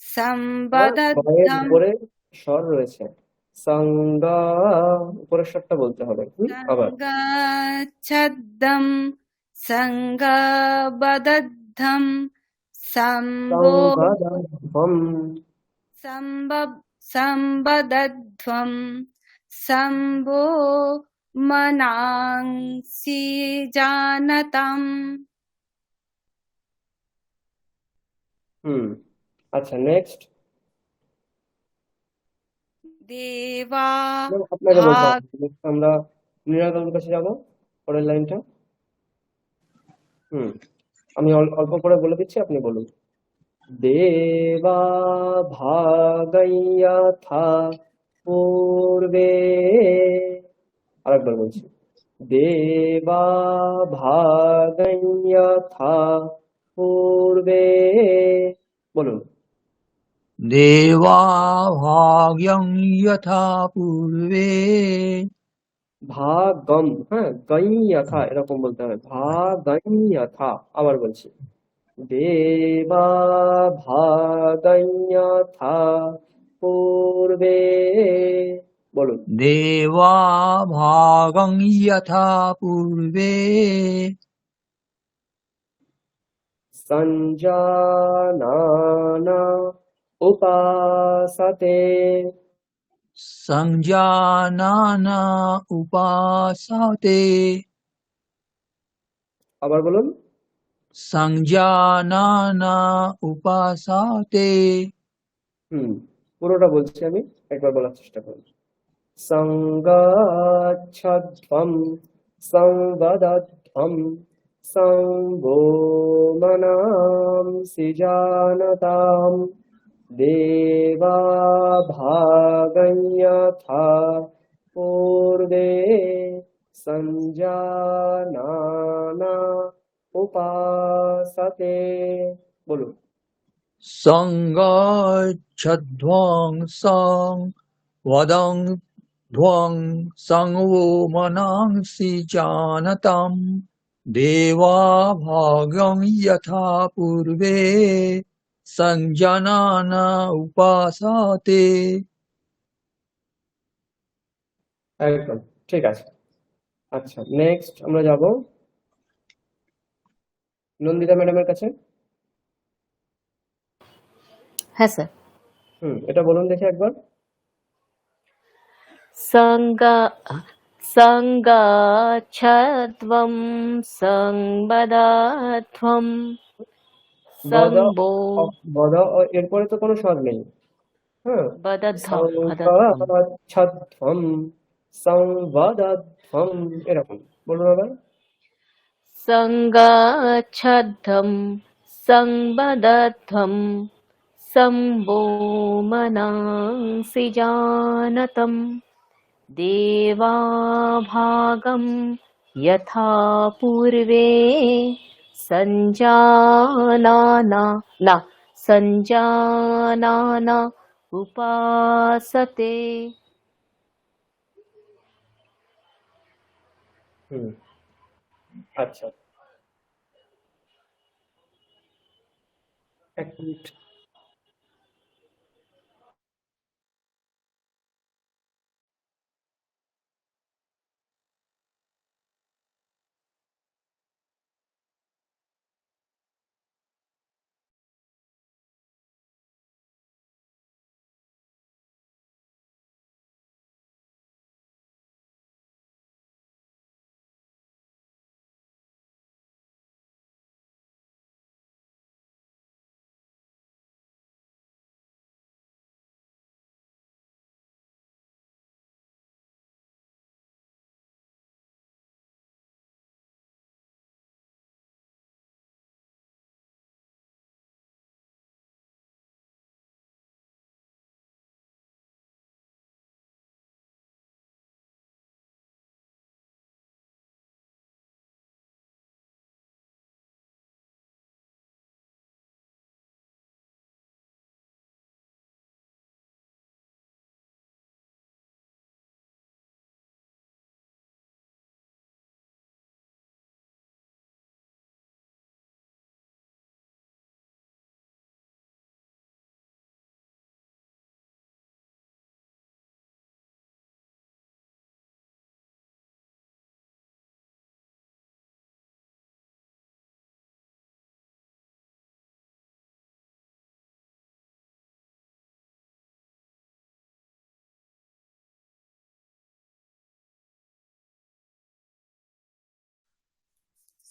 ভয়ের সম্বদধ্বম উপরে স্বর রয়েছে। সংগা, উপরের স্বরটা বলতে হবে। আবার সংগচ্ছদ্দম সংবদধ্বম সম্ভো সংবদধ্বম সম্ভব সম্বদধ্বম শম্ভো মনাংসি জানতম। আচ্ছা, নেক্সট দেবা আপনাকে বলতে ভাগ হবে। Next আমরা মৃণালবাবুর কাছে যাব, পরের লাইনটা। আমি অল্প করে বলে দিচ্ছি, আপনি বলুন। দেবা ভাগয়থা পূর্বে, আরেকবার বলছি। দেবা ভাগয়থা পূর্বে, বলুন। দেবা ভাগ্যং যথা পূর্বে। ভাগম, হ্যাঁ, গঞথা এরকম বলতে হবে, ভাগঞথা। আবার বলছি, দেবা ভাগঞথা পূর্বে, বলুন। দেবা ভাগং যথা পূর্বে। সঞ্জানানা উপাসতে, সংজানানা উপাসতে। আবার বলুন। সংজানানা উপাসতে। পুরোটা বলছি আমি, একবার বলার চেষ্টা করুন। সঙ্গচ্ছধ্বম সংবদধ্বম সম্ভো মনাংসি জানতাম, দেবা ভাগয়থা পূর্বে সঞ্জানানা উপাসতে, বলুন। সংগচ্ছধ্বং সং বদং ধ্বং সংবো মনাংসি জানতাম, দেবা ভাগং যথা পূর্বে সংজানানা উপাসতে। একদম ঠিক আছে। আচ্ছা, নেক্সট আমরা যাব নন্দিতা ম্যাডামের কাছে। হ্যাঁ স্যার। এটা বলুন দেখি একবার। সঙ্গচ্ছধ্বম সংবদধ্বম বদ সম্ভো বদ এরপরে তো কোনো স্বর নেই। হ্যাঁ, বদধ্বম সংগচ্ছধ্বম সংবদধ্বম, এরকম বলুন আবার। সঙ্গচ্ছধ্বম সংবদধ্বম সম্ভো মনাংসি জানতম, দেবা ভাগম যথা পূর্বে সঞ্জানানা উপাসতে। আচ্ছা, এক মিনিট।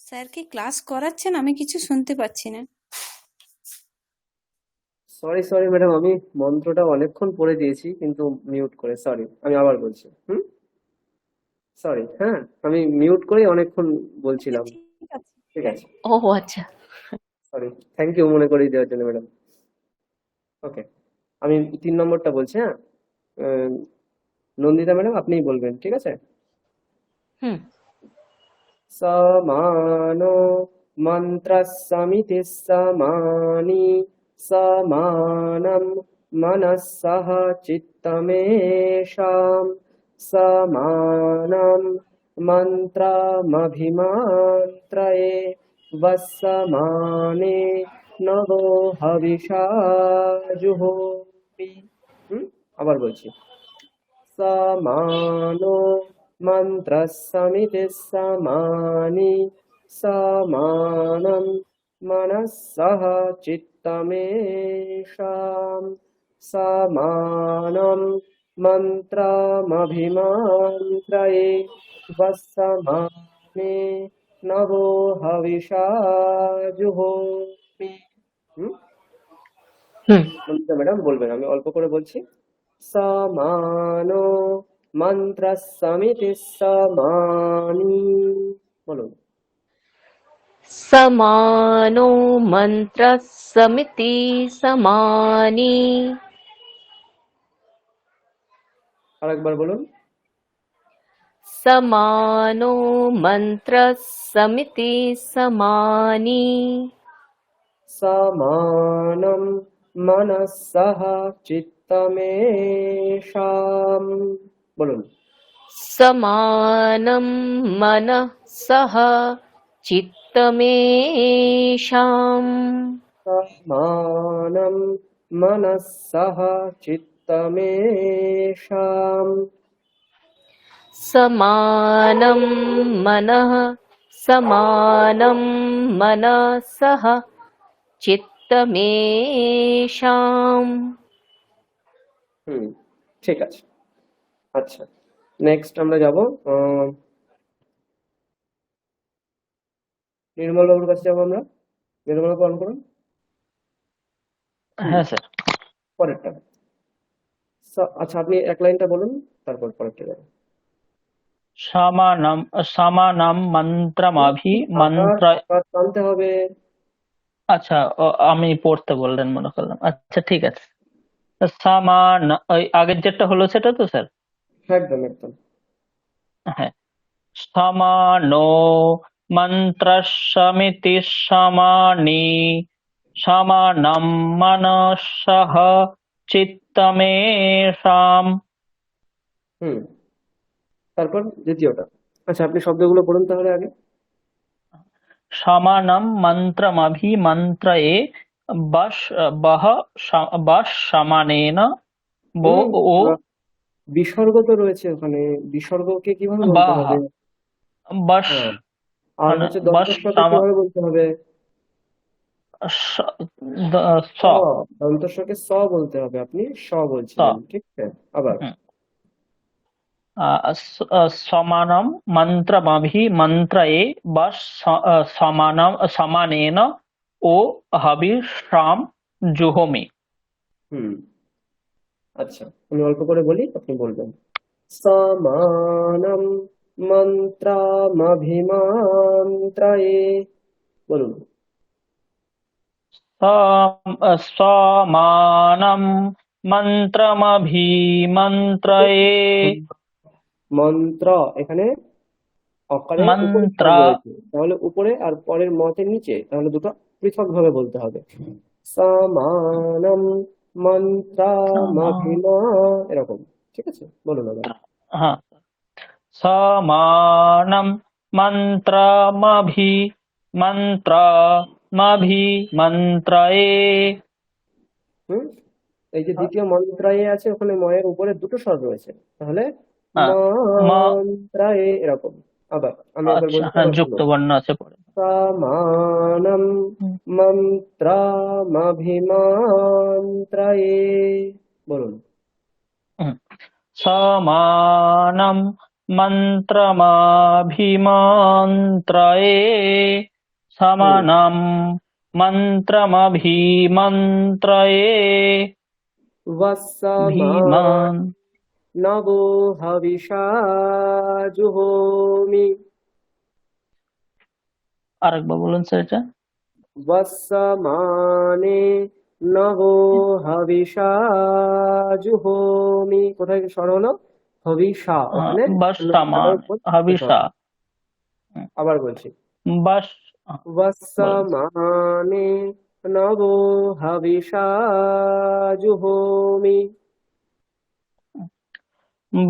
স্যার কি ক্লাস করাচ্ছেন? আমি কিছু শুনতে পাচ্ছি না। সরি সরি ম্যাডাম, আমি মন্ত্রটা অনেকক্ষণ পড়ে দিয়েছি কিন্তু মিউট করে, সরি। আমি আবার বলছি, সরি, হ্যাঁ, আমি মিউট করে অনেকক্ষণ আচ্ছা বলছিলাম। ঠিক আছে। ঠিক আছে, ও আচ্ছা। সরি, থ্যাংক ইউ মনে করিয়ে দেওয়ার জন্য ম্যাডাম। ওকে, আমি 3 নম্বরটা বলছি, হ্যাঁ। আহ, নন্দিতা ম্যাডাম আপনিই বলবেন, ঠিক আছে? হুম। समानो मन्त्रः समितिः समानि समानं मनसः चित्तमेषां समानं मन्त्रमभिमन्त्रये वस्समाने नवो हविषा जुहोमि। আবার বলছি, समानो मन्त्रः समितिः समानि समानं मनसः चित्तमेषां समानं मन्त्रमभिमन्त्रये वस्समाने नवो हविषा जुहोमि। ম্যাডাম বলবেন, আমি অল্প করে বলছি। समानो मन्त्रः समितिः समानि, বলুন। समानो मन्त्रः समिति समानि। আরেকবার বলুন। समानो मन्त्रः समिति समानि। समानं मनसः चित्तमेषां, বলুন। समानं मनसः चित्तमेषाम्। समानं मनसः चित्तमेषां। समानं मनसः चित्तमेषाम्। ঠিক আছে। আচ্ছা, নেক্সট আমরা যাব নির্মল বাবুর কাছে যাবো আমরা। নির্মল বাবু অন করুন। হ্যাঁ স্যার। পরেরটা। আচ্ছা, আপনি এক লাইনটা বলুন, তারপর পরেরটা যাবেন। সমানম সমানম মন্ত্রমভি মন্ত্র। আকার টানতে হবে। আচ্ছা, আমি পড়তে বললেন মনে করলাম। আচ্ছা ঠিক আছে। সমান, ওই আগের যেটা হলো সেটা তো স্যার? একদম একদম। হ্যাঁ। সমানো মন্ত্রসমিতি সমানি সমানম মনসঃ চিত্তমেষাম। তারপর দ্বিতীয়টা। আচ্ছা, আপনি শব্দগুলো পড়ুন তাহলে আগে। সমানম মন্ত্রমভি মন্ত্রয়ে বস সমানেন বো ও বিসর্গ তো রয়েছে ওখানে, বিসর্গকে কিভাবে বলতে বাহ হবে? বস হ্যাঁ, আর মানে হচ্ছে বস দন্তস্বকে কিভাবে বলতে হবে? স দন্তস্বকে স বলতে হবে, আপনি স স। বলছিলেন, ঠিক আছে? আবার সমানম মন্ত্রমভি মন্ত্রয়ে বস সমানেন ও হবিষাম জুহোমি। আচ্ছা, আমি অল্প করে বলি, আপনি বলবেন। সমানম মন্ত্রমভিমন্ত্রয়ে, বলুন। সমানম মন্ত্রমভিমন্ত্রয়ে। মন্ত্র, এখানে অকারের উপরে মন্ত্র স্বর রয়েছে, তাহলে উপরে আর পরের মতের নিচে, তাহলে দুটো পৃথক ভাবে বলতে হবে। সমানম মন্ত্রমভিমা, এরকম, ঠিক আছে? বলুন আবার। হ্যাঁ। সমানম মন্ত্রমভিমন্ত্রয়ে। এই যে দ্বিতীয় মন্ত্রায়ে আছে, ওখানে ময়ের উপরে দুটো স্বর রয়েছে, তাহলে মন্ত্রায়ে, এরকম। আবার আমি একবার আচ্ছা, বলছি, হ্যাঁ, আবার যুক্ত শুনুন। বর্ণ আছে পরে। সমানম মন্ত্রমভিমন্ত্রয়ে, বলুন। সমানম মন্ত্রমাভিমন্ত্রয়ে সমানম মন্ত্রমভিমন্ত্রয়ে वत्समा ভীমান। नवो हविषा जुहोमि। আরেকবার বলুন স্যার এটা। वत्समाने नवो हविषा जुहोमि। কোথায় স্বর হলো? হবিষা, ওখানে বর্ষমান হবিষা। আবার বলছি, বস वत्समाने नवो हविषा जुहोमि।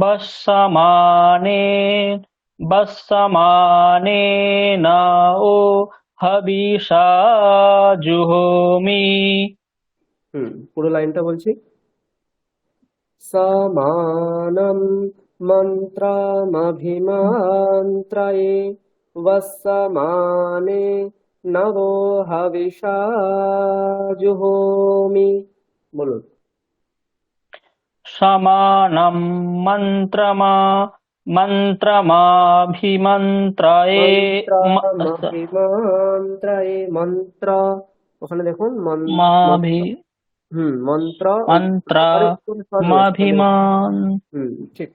বর্ষমানে বর্ষমানে না ও হবিষা জুহোমি। পুরো লাইনটা বলছি। সমানম মন্ত্রমভিমন্ত্রয়ে वत्समाने नवो हविषा जुहोमि। বলুন। সমানম মন্ত্রমাভিমন্ত্রয়ে মন্ত্রমভিমন্ত্রয়ে, মন্ত্র ওখানে দেখুন মাভি মন্ত্র মন্ত্রমাভিমান। ঠিক,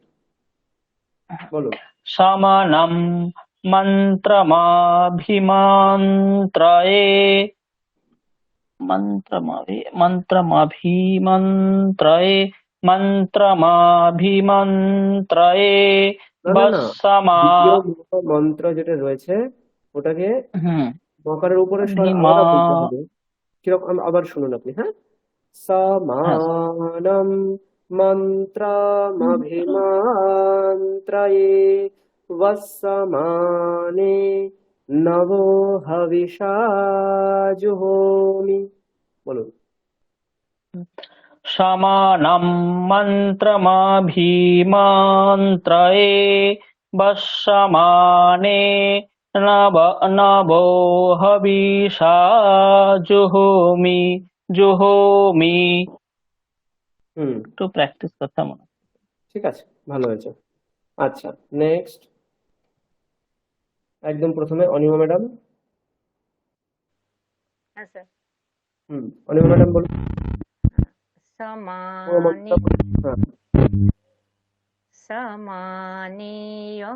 বলুন। সমানম মন্ত্রমাভিমন্ত্রয়ে মন্ত্রমাভিমন্ত্রয়ে মন্ত্রমাভিমন্ত্রয়ে দ্বিতীয় মন্ত্র যেটা রয়েছে ওটাকে মকারের উপরে স্বর আলাদা বলতে হবে। কিরকম আবার শুনুন আপনি, হ্যাঁ। সমানম মন্ত্রমভিমন্ত্রয়ে वत्समाने नवो हविषा जुहोमि। বলুন। সমানম মন্ত্রমাভিমন্ত্রয়ে বর্ষমানে নবো হবিষা জুহোমি। একটু প্র্যাকটিস করতে মনে। ঠিক আছে, ভালো হয়েছে। আচ্ছা, নেক্সট একদম প্রথমে অনিমা ম্যাডাম। হ্যাঁ স্যার। অনিমা ম্যাডাম বলুন। সমানি সমানীয়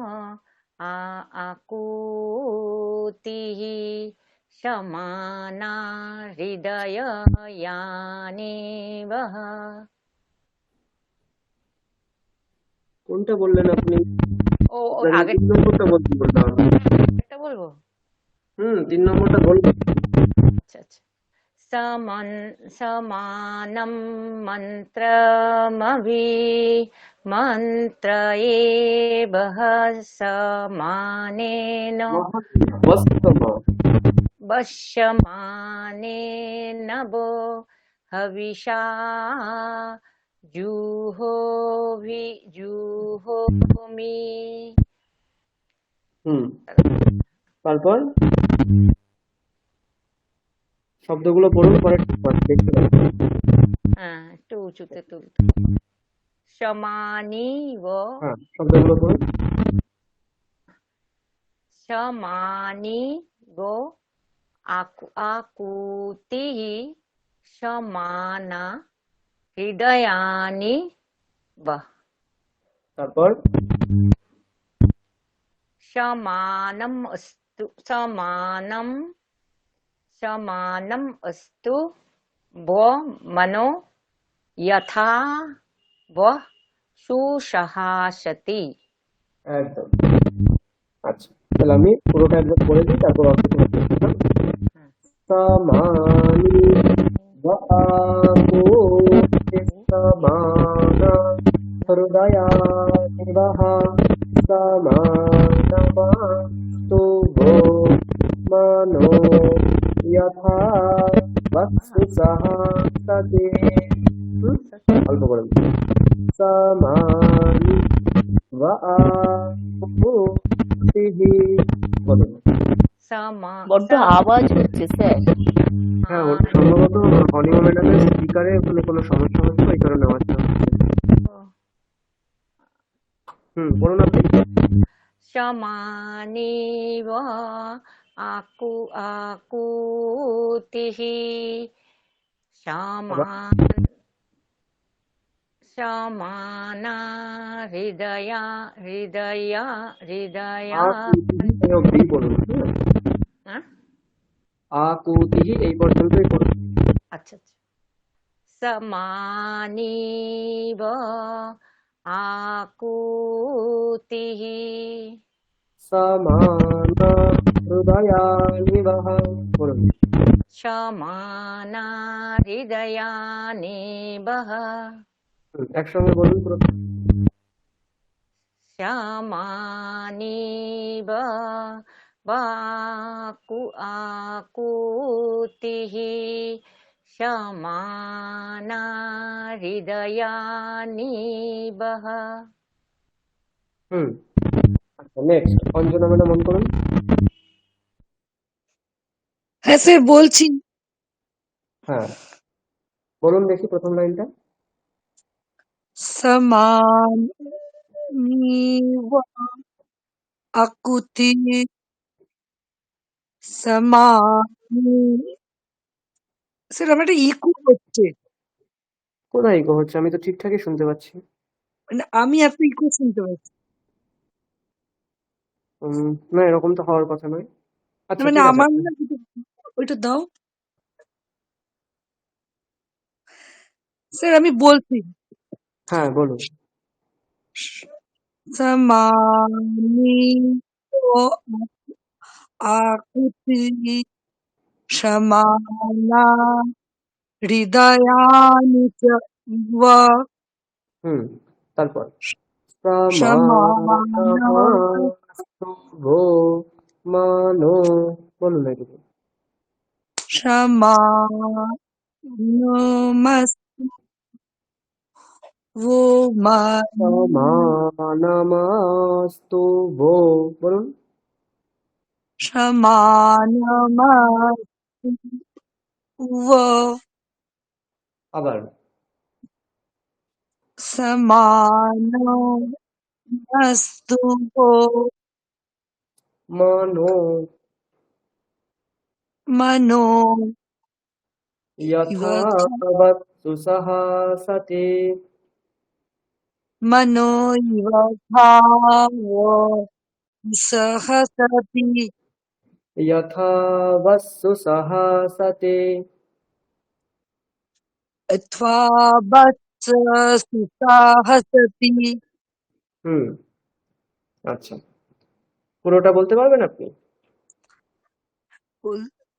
আকুতিঃ সমানা হৃদয়ানিবহ। কোনটা বললেন আপনি? ও আগে 3 নম্বরটা বললাম। একটা বলবো। 3 নম্বরটা বলবো। আচ্ছা আচ্ছা। সমানম মন্ত্রমভিমন্ত্রয়ে সমানেন বশ্যমানেন বো হবিষা জুহোমি। তারপর শব্দগুলো পড়ুন, পরে দেখতে পাচ্ছি। হ্যাঁ, একটু উঁচুতে তুলতে। সমানি ও শব্দগুলো পড়ুন। সমানি গো আকুতি সমানা হৃদয়ানি বা। তারপর সমানম অস্তু সমানম অস্তু ভো মনো যথা ভো সুসহাসতি। একদম। আচ্ছা, তাহলে আমি পুরোটা একবার পড়ে দিই, তারপর সমানি সমানা হৃদয়ানিবহ সমানমস্তু ভো মনো যথা বৎসহসতি। অল্প করে সমানি বড্ড আওয়াজ হচ্ছে স্যার। হ্যাঁ, সম্ভবত অনিমা ম্যাডামের স্পিকারে কোনো সমস্যা হচ্ছে, ওই কারণে আওয়াজটা হচ্ছে। পড়ুন আপনি। সমানেব আকুতিः আবার সমানা হৃদয়া আকুতিহি এই অবধি পড়ুন। হ্যাঁ? আকুতিহি এই পর্যন্তই পড়ুন। আচ্ছা আচ্ছা। সমানেব আকুতিः সমানা হৃদয়ানিবহ বলুন। সমানা হৃদয়ানেবহ একসঙ্গে বলুন পুরো। সমানেব আকুতিः সমানা হৃদয়ানেবহ। আচ্ছা, নেক্সট অঞ্জনা ম্যাডাম মন করুন। হ্যাঁ স্যার বলছি। হ্যাঁ, বলুন দেখি প্রথম লাইনটা। সমানিব আকুতি সমানি। স্যার আমার একটা ইকো হচ্ছে, কোথায় ইকো হচ্ছে? আমি তো ঠিকঠাকই শুনতে পাচ্ছি। মানে আমি এত ইকো শুনতে পাচ্ছি। না, এরকম তো হওয়ার কথা নয়। না, আচ্ছা, মানে ঠিক আছে। আমার না ওইটা দাও স্যার, আমি বলছি। হ্যাঁ, বলুন। সমানিব আকুতি সমানা হৃদয়ানি চ ওয়া তারপর সমানা ভো মানো বলুন না একটু। সমানমস্তু वो সমানামাস্তু ভো বলুন। সমানমস্তু वो আবার সমানমস্তু वो মানো मनो যথাবৎ সুসহাসতে मनो इव भाव सहसति যথাবৎ সুসহাসতে अथवा वत्स सुसाहसति। আচ্ছা, পুরোটা বলতে পারবেন আপনি?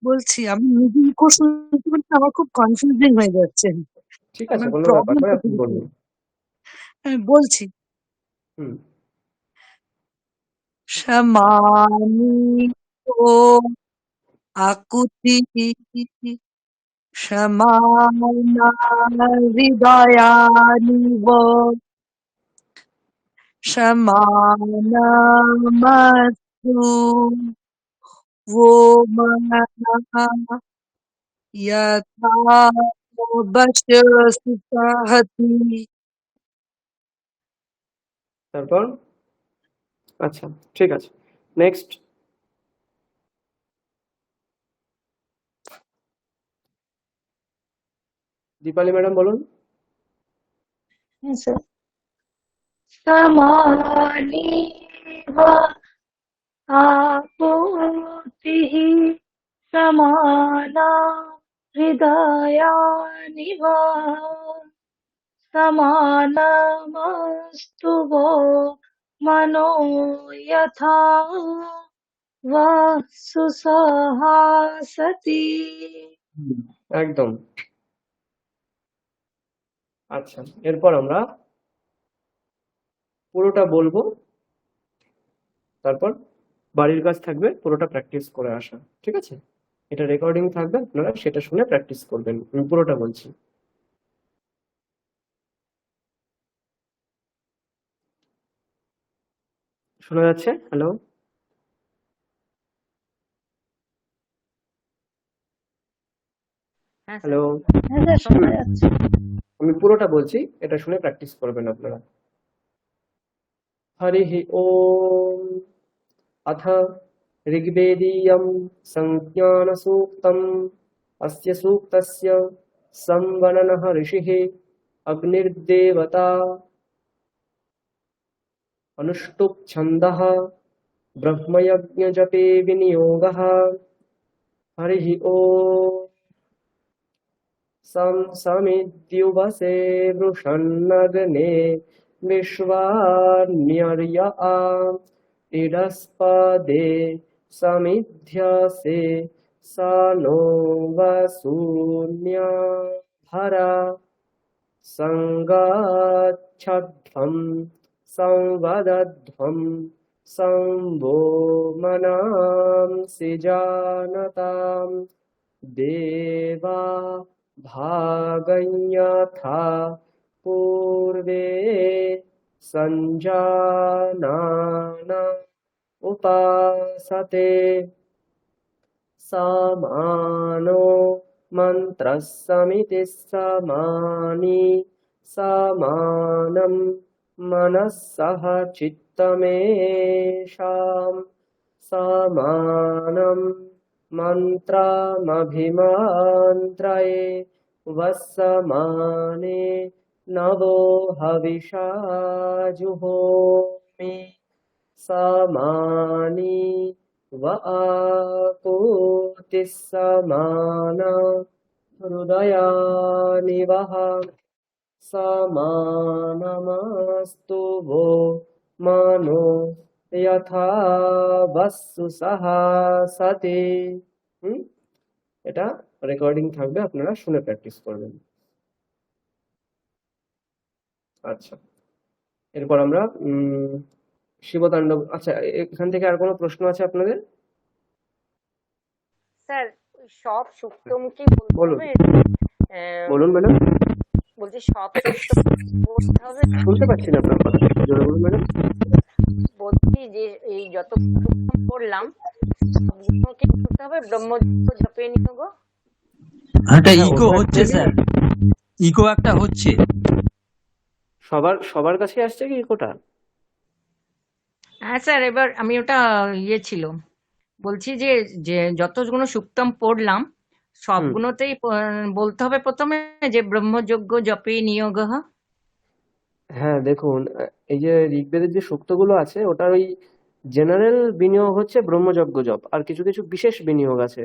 বলছি আমি নিজে ইকো শুনতে পাচ্ছি, আমার খুব কনফিউজিং হয়ে যাচ্ছে। ঠিক আছে, আমার কোনো ব্যাপার প্রবলেম নয়, আপনি কোথায় বলুন। আমি বলছি। হুম সমানি ও আকুতি সমানা হৃদয়ানিব সমানমস্তু वो मना यथा বশ্যসুসাহতি। তারপর আচ্ছা, ঠিক আছে, নেক্সট। দীপালি ম্যাডাম বলুন। হ্যাঁ স্যার। সমানিব আকুতিः সমানা হৃদয়ানিব সমানমস্তু वो মনো যথা সুসহাসতি। একদম। আচ্ছা, এরপর আমরা পুরোটা বলবো, তারপর বাড়ির কাজ থাকবে পুরোটা প্র্যাকটিস করে আসা। ঠিক আছে, এটা রেকর্ডিং থাকবে, আপনারা সেটা শুনে প্র্যাকটিস করবেন। আমি পুরোটা বলছি। শোনা যাচ্ছে? হ্যালো? হ্যাঁ স্যার। হ্যালো? হ্যাঁ স্যার, শোনা যাচ্ছে। আমি পুরোটা বলছি, এটা শুনে প্র্যাকটিস করবেন আপনারা। हरिः ओम्। अथ ऋग्वेदीयं संज्ञानसूक्तम्। अस्य सूक्तस्य संवननः ऋषिः अग्निर्देवता अनुष्टुप् छन्दः ब्रह्मयज्ञजपे विनियोगः। हरिः ओम्। समिद्युवसे वृषन्नग्ने विश्वान्यर्य आ इडस्पदे समिध्यसे स नो वसून्या हरा संगच्छध्वं संवदध्वं संवो मनांसि जानताम् देवा भागयथा पूर्वे सञ्जानान उपासते समानो मन्त्रः समितिः समानी समानं मनः सह चित्तमेषाम् समानं मन्त्रमभिमन्त्रये वस्समाने नवो हविषा जुहोमि समानि व आपूतिः समाना हृदयानि वः समानमस्तु वो मनो यथा वस्तु সতি। এটা রেকর্ডিং থাকবে, আপনারা শুনে প্র্যাকটিস করবেন। আচ্ছা, এরপর আমরা শিবতাণ্ডব। আচ্ছা, এখান থেকে আর কোনো প্রশ্ন আছে আপনাদের? স্যার সব সুক্তম কি বলতে বলুন হবে? বলুন ম্যাডাম। বলছি সব সুক্তম বলতে হবে? শুনতে পাচ্ছি না আপনার কথা, জোরে বলুন ম্যাডাম। বলছি যে এই যত সুক্তম পড়লাম সবগুলোকে বলতে হবে ব্রহ্মযজ্ঞ জপে নিয়োগ। একটা হ্যাঁ, ইকো ওটা হচ্ছে actually স্যার, ইকো একটা হচ্ছে। সবার কাছে আসছে কি ইকোটা? হ্যাঁ স্যার, এবার আমি ওটা ইয়ে ছিল, বলছি যে যে যতগুলো সুক্তম পড়লাম সবগুলোতেই বলতে হবে প্রথমে যে ব্রহ্মযজ্ঞ জপে নিয়োগ। হ্যাঁ দেখুন, এই যে ঋগ্বেদের যে সূক্তগুলো আছে ওটার ওই জেনারেল বিনিয়োগ হচ্ছে ব্রহ্মযজ্ঞ জপ, আর কিছু কিছু বিশেষ বিনিয়োগ আছে,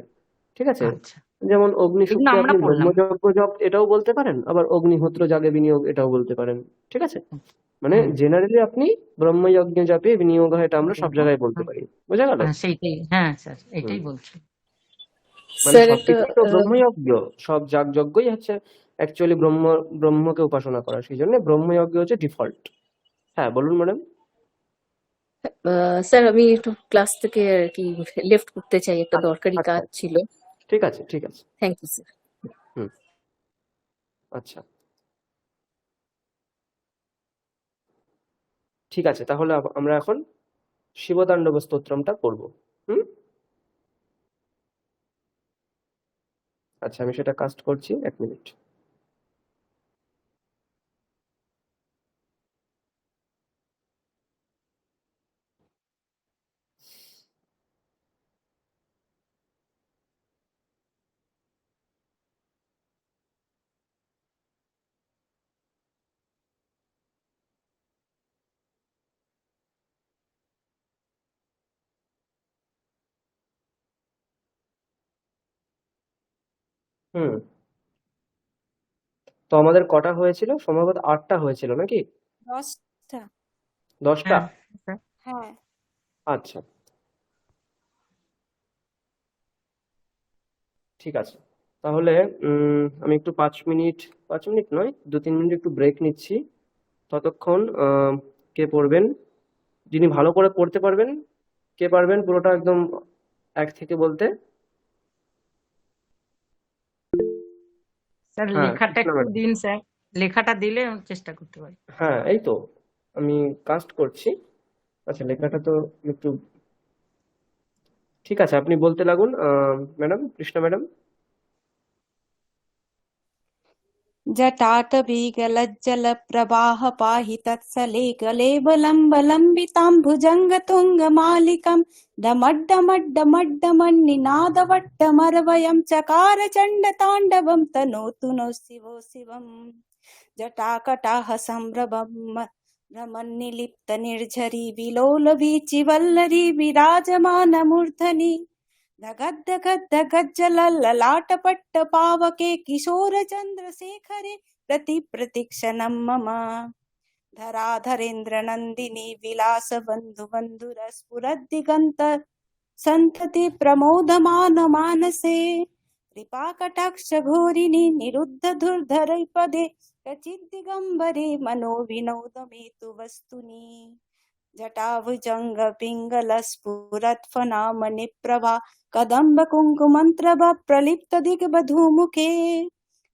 ঠিক আছে? আচ্ছা, যেমন অগ্নি এগুলো সূক্তে আমরা আপনি পড়লাম। ব্রহ্মযজ্ঞ জপ এটাও বলতে পারেন, আবার অগ্নিহোত্র যাগে বিনিয়োগ এটাও বলতে পারেন, ঠিক আছে? মানে জেনারেলি আপনি ব্রহ্মযজ্ঞ জপে বিনিয়োগ হয়, এটা আমরা সব জায়গায় বলতে পারি। বোঝা গেল? সেইটাই, হ্যাঁ স্যার এটাই বলছি। মানে স্যার একটা সবকিছু তো ব্রহ্মযজ্ঞ, সব যাগযজ্ঞই হচ্ছে অ্যাকচুয়ালি ব্রহ্মকে উপাসনা করা, সেই জন্য ব্রহ্মযজ্ঞ হচ্ছে ডিফল্ট। হ্যাঁ বলুন ম্যাডাম। স্যার আমি একটু ক্লাস থেকে আর কি লেফট করতে চাই, একটা আচ্ছা দরকারি আচ্ছা, কাজ ছিল। ঠিক আছে ঠিক আছে। Thank you sir. হুম, আচ্ছা ঠিক আছে, তাহলে আমরা এখন শিবতাণ্ডব স্তোত্রমটা করবো। আচ্ছা, আমি সেটা কাস্ট করছি, 1 মিনিট। হুম, তো আমাদের কটা হয়েছিল? সম্ভবত 8টা হয়েছিল নাকি? 10টা। 10টা? হ্যাঁ। আচ্ছা ঠিক আছে, তাহলে আমি একটু 5 মিনিট নয়, 2-3 মিনিট একটু ব্রেক নিচ্ছি। ততক্ষণ কে পড়বেন? যিনি ভালো করে পড়তে পারবেন, কে পারবেন পুরোটা একদম 1 থেকে বলতে? স্যার হ্যাঁ লেখাটা কৃষ্ণা একটু ম্যাডাম। দিন স্যার, লেখাটা দিলে আমি চেষ্টা করতে পারি। হ্যাঁ এই তো আমি কাস্ট করছি। আচ্ছা, লেখাটা তো একটু ঠিক আছে, আপনি বলতে লাগুন ম্যাডাম, কৃষ্ণা ম্যাডাম। जटाटवीगलज्जलप्रवाह पाहि तत्सलेकलेवलम्बलम्बितां भुजङ्गतुङ्गमालिकं डमड्डमड्डमड्डमन्निनादवट्टमरवयं चकार चण्डताण्डवं तनोतु नो शिवो शिवम् जटाकटाह सम्भ्रमं रमन्निलिप्तनिर्झरी विलोलवीचिवल्लरी विराजमानमूर्धनि धगद्धगद्धगज्जलललाटपट्टपावके किशोरचन्द्रशेखरे प्रतिक्षणं मम धराधरेन्द्रनन्दिनी विलासबन्धुबन्धुरस्फुरद्दिगन्त सन्तति प्रमोदमानमानसे कृपाकटाक्षघोरिणि निरुद्धधुर्धरैपदे कचिद्दिगम्बरे मनोविनोदमेतु वस्तुनि जटाभुजङ्गपिङ्गलस्फुरत्फनामणिप्रभा कदम्बकुङ्कुमन्त्रभा प्रलिप्तदिग्बधूमुखे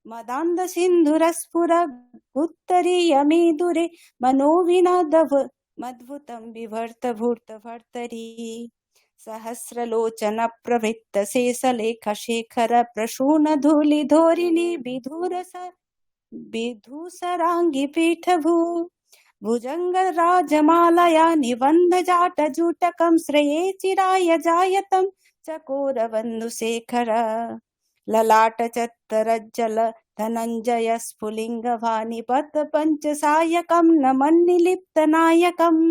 मदान्धसिन्धुरस्फुरगुत्तरीयमेदुरे मनोविनोदमद्भुतं बिभर्तभूर्तभर्तरी सहस्रलोचनप्रवृत्तशेषलेखशेखर प्रसूनधूलिधोरिणी विधूसराङ्गी पीठभू भुजङ्गराजमालया निबन्धजाटजूटकं श्रये चिराय जायतं चकोरबन्धुशेखर ललाटचत्तरज्जल धनञ्जय स्फुलिङ्गभानिपत पञ्चसायकं नमन्निलिप्तनायकम्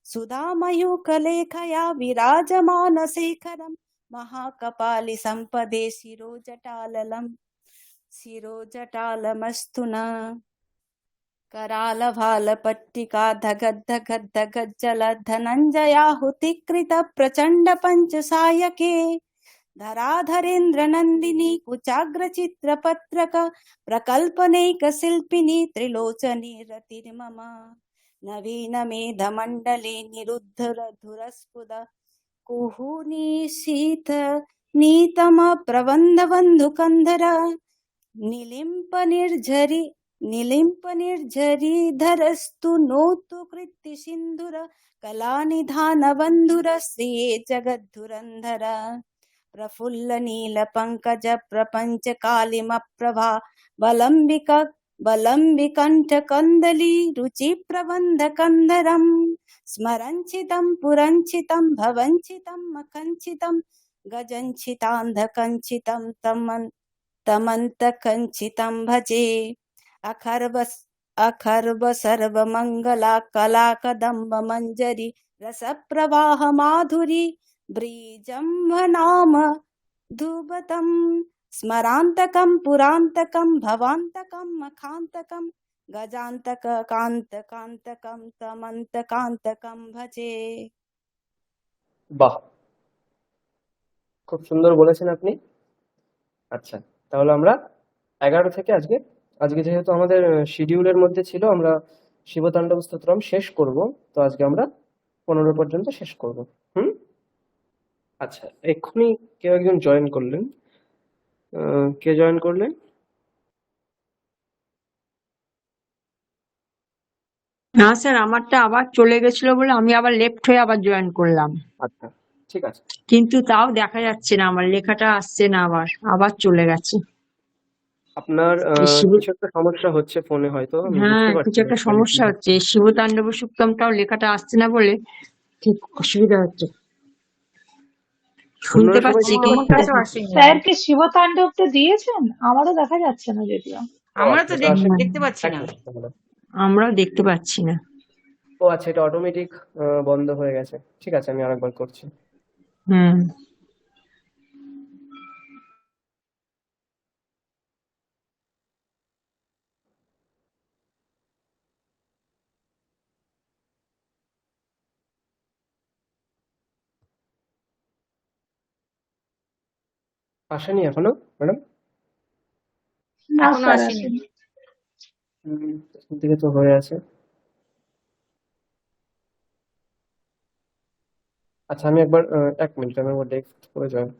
सुधामयूखलेखया विराजमानशेखरं महाकपालि सम्पदे शिरोजटालमस्तु न करालभालपट्टिका धगद्धगद्धगज्जल धनञ्जयाहुतिकृत प्रचण्ड पञ्चसायके धराधरेन्द्रनन्दिनी कुचाग्रचित्रपत्रक प्रकल्पनैकशिल्पिनी त्रिलोचनी रतिर्मम नवीनमेधमण्डले निरुद्धरधुरस्फुद कुहूनिशीथ नीतमप्रबन्धबन्धुकन्धर निलिम्पनिर्झरीधरस्तु नोतु कृत्तिसिन्धुर कलानिधानबन्धुर श्रिये जगद्धुरन्धर प्रफुल्लनीलपङ्कज प्रपञ्चकालिमप्रभा बलम्बिकण्ठकन्दली रुचिप्रबन्धकन्धरं स्मरञ्चितं पुरञ्चितं भवञ्चितं मखञ्चितं गजञ्चितान्धकञ्चितं तमन्तकञ्चितं भजे अखर्व सर्वमङ्गला कलाकदम्ब मञ्जरी रसप्रवाह माधुरी ब्रीजम्भनाम धुबतं स्मरान्तकं पुरान्तकं भवान्तकं मखान्तकं गजान्तकान्तकान्तकं तमन्तकान्तकं भजे। বাহ, খুব সুন্দর বলেছেন আপনি। আচ্ছা, তাহলে আমরা 11 থেকে আজকে যেহেতু আমাদের শিডিউলের মধ্যে ছিল আমরা শিবতাণ্ডব স্তোত্রম শেষ করব, তো আজকে আমরা 15 পর্যন্ত শেষ করব। আচ্ছা, এক্ষুনি কেউ একজন জয়েন করলেন। কে জয়েন করলেন? না স্যার, আমারটা আবার চলে গেছিল বলে আমি আবার লেফট হয়ে আবার জয়েন করলাম, আচ্ছা, ঠিক আছে। কিন্তু তাও দেখা যাচ্ছে না, আমার লেখাটা আসছে না, আবার চলে গেছে। আপনার কিছু একটা সমস্যা হচ্ছে ফোনে, হয়তো আমি হ্যাঁ, বুঝতে কিছু পারছি একটা না। সমস্যা হচ্ছে। শিবতাণ্ডব সুক্তমটাও লেখাটা আসছে না বলে ঠিক অসুবিধা হচ্ছে। শুনতে অন্যরা সবাই পাচ্ছি শুনতে কিন্তু পাচ্ছেন? স্যার কি শিবতাণ্ডবটা দিয়েছেন? আমারও দেখা যাচ্ছে না যদিও। আমরা তো আচ্ছা, আসেন দেখতে পাচ্ছি এক না। মিনিট তাহলে। আমরাও দেখতে পাচ্ছি না। ও আচ্ছা, এটা অটোমেটিক বন্ধ হয়ে গেছে। ঠিক আছে, আমি আরেকবার করছি। হুম। আসেনি এখনো ম্যাডাম? না এখনো স্যার, আসেনি। আসেনি। প্রথম থেকে তো হয়ে আছে। আচ্ছা, আমি একবার 1 মিনিট, আমি একবার টেক্সট করে জয়েন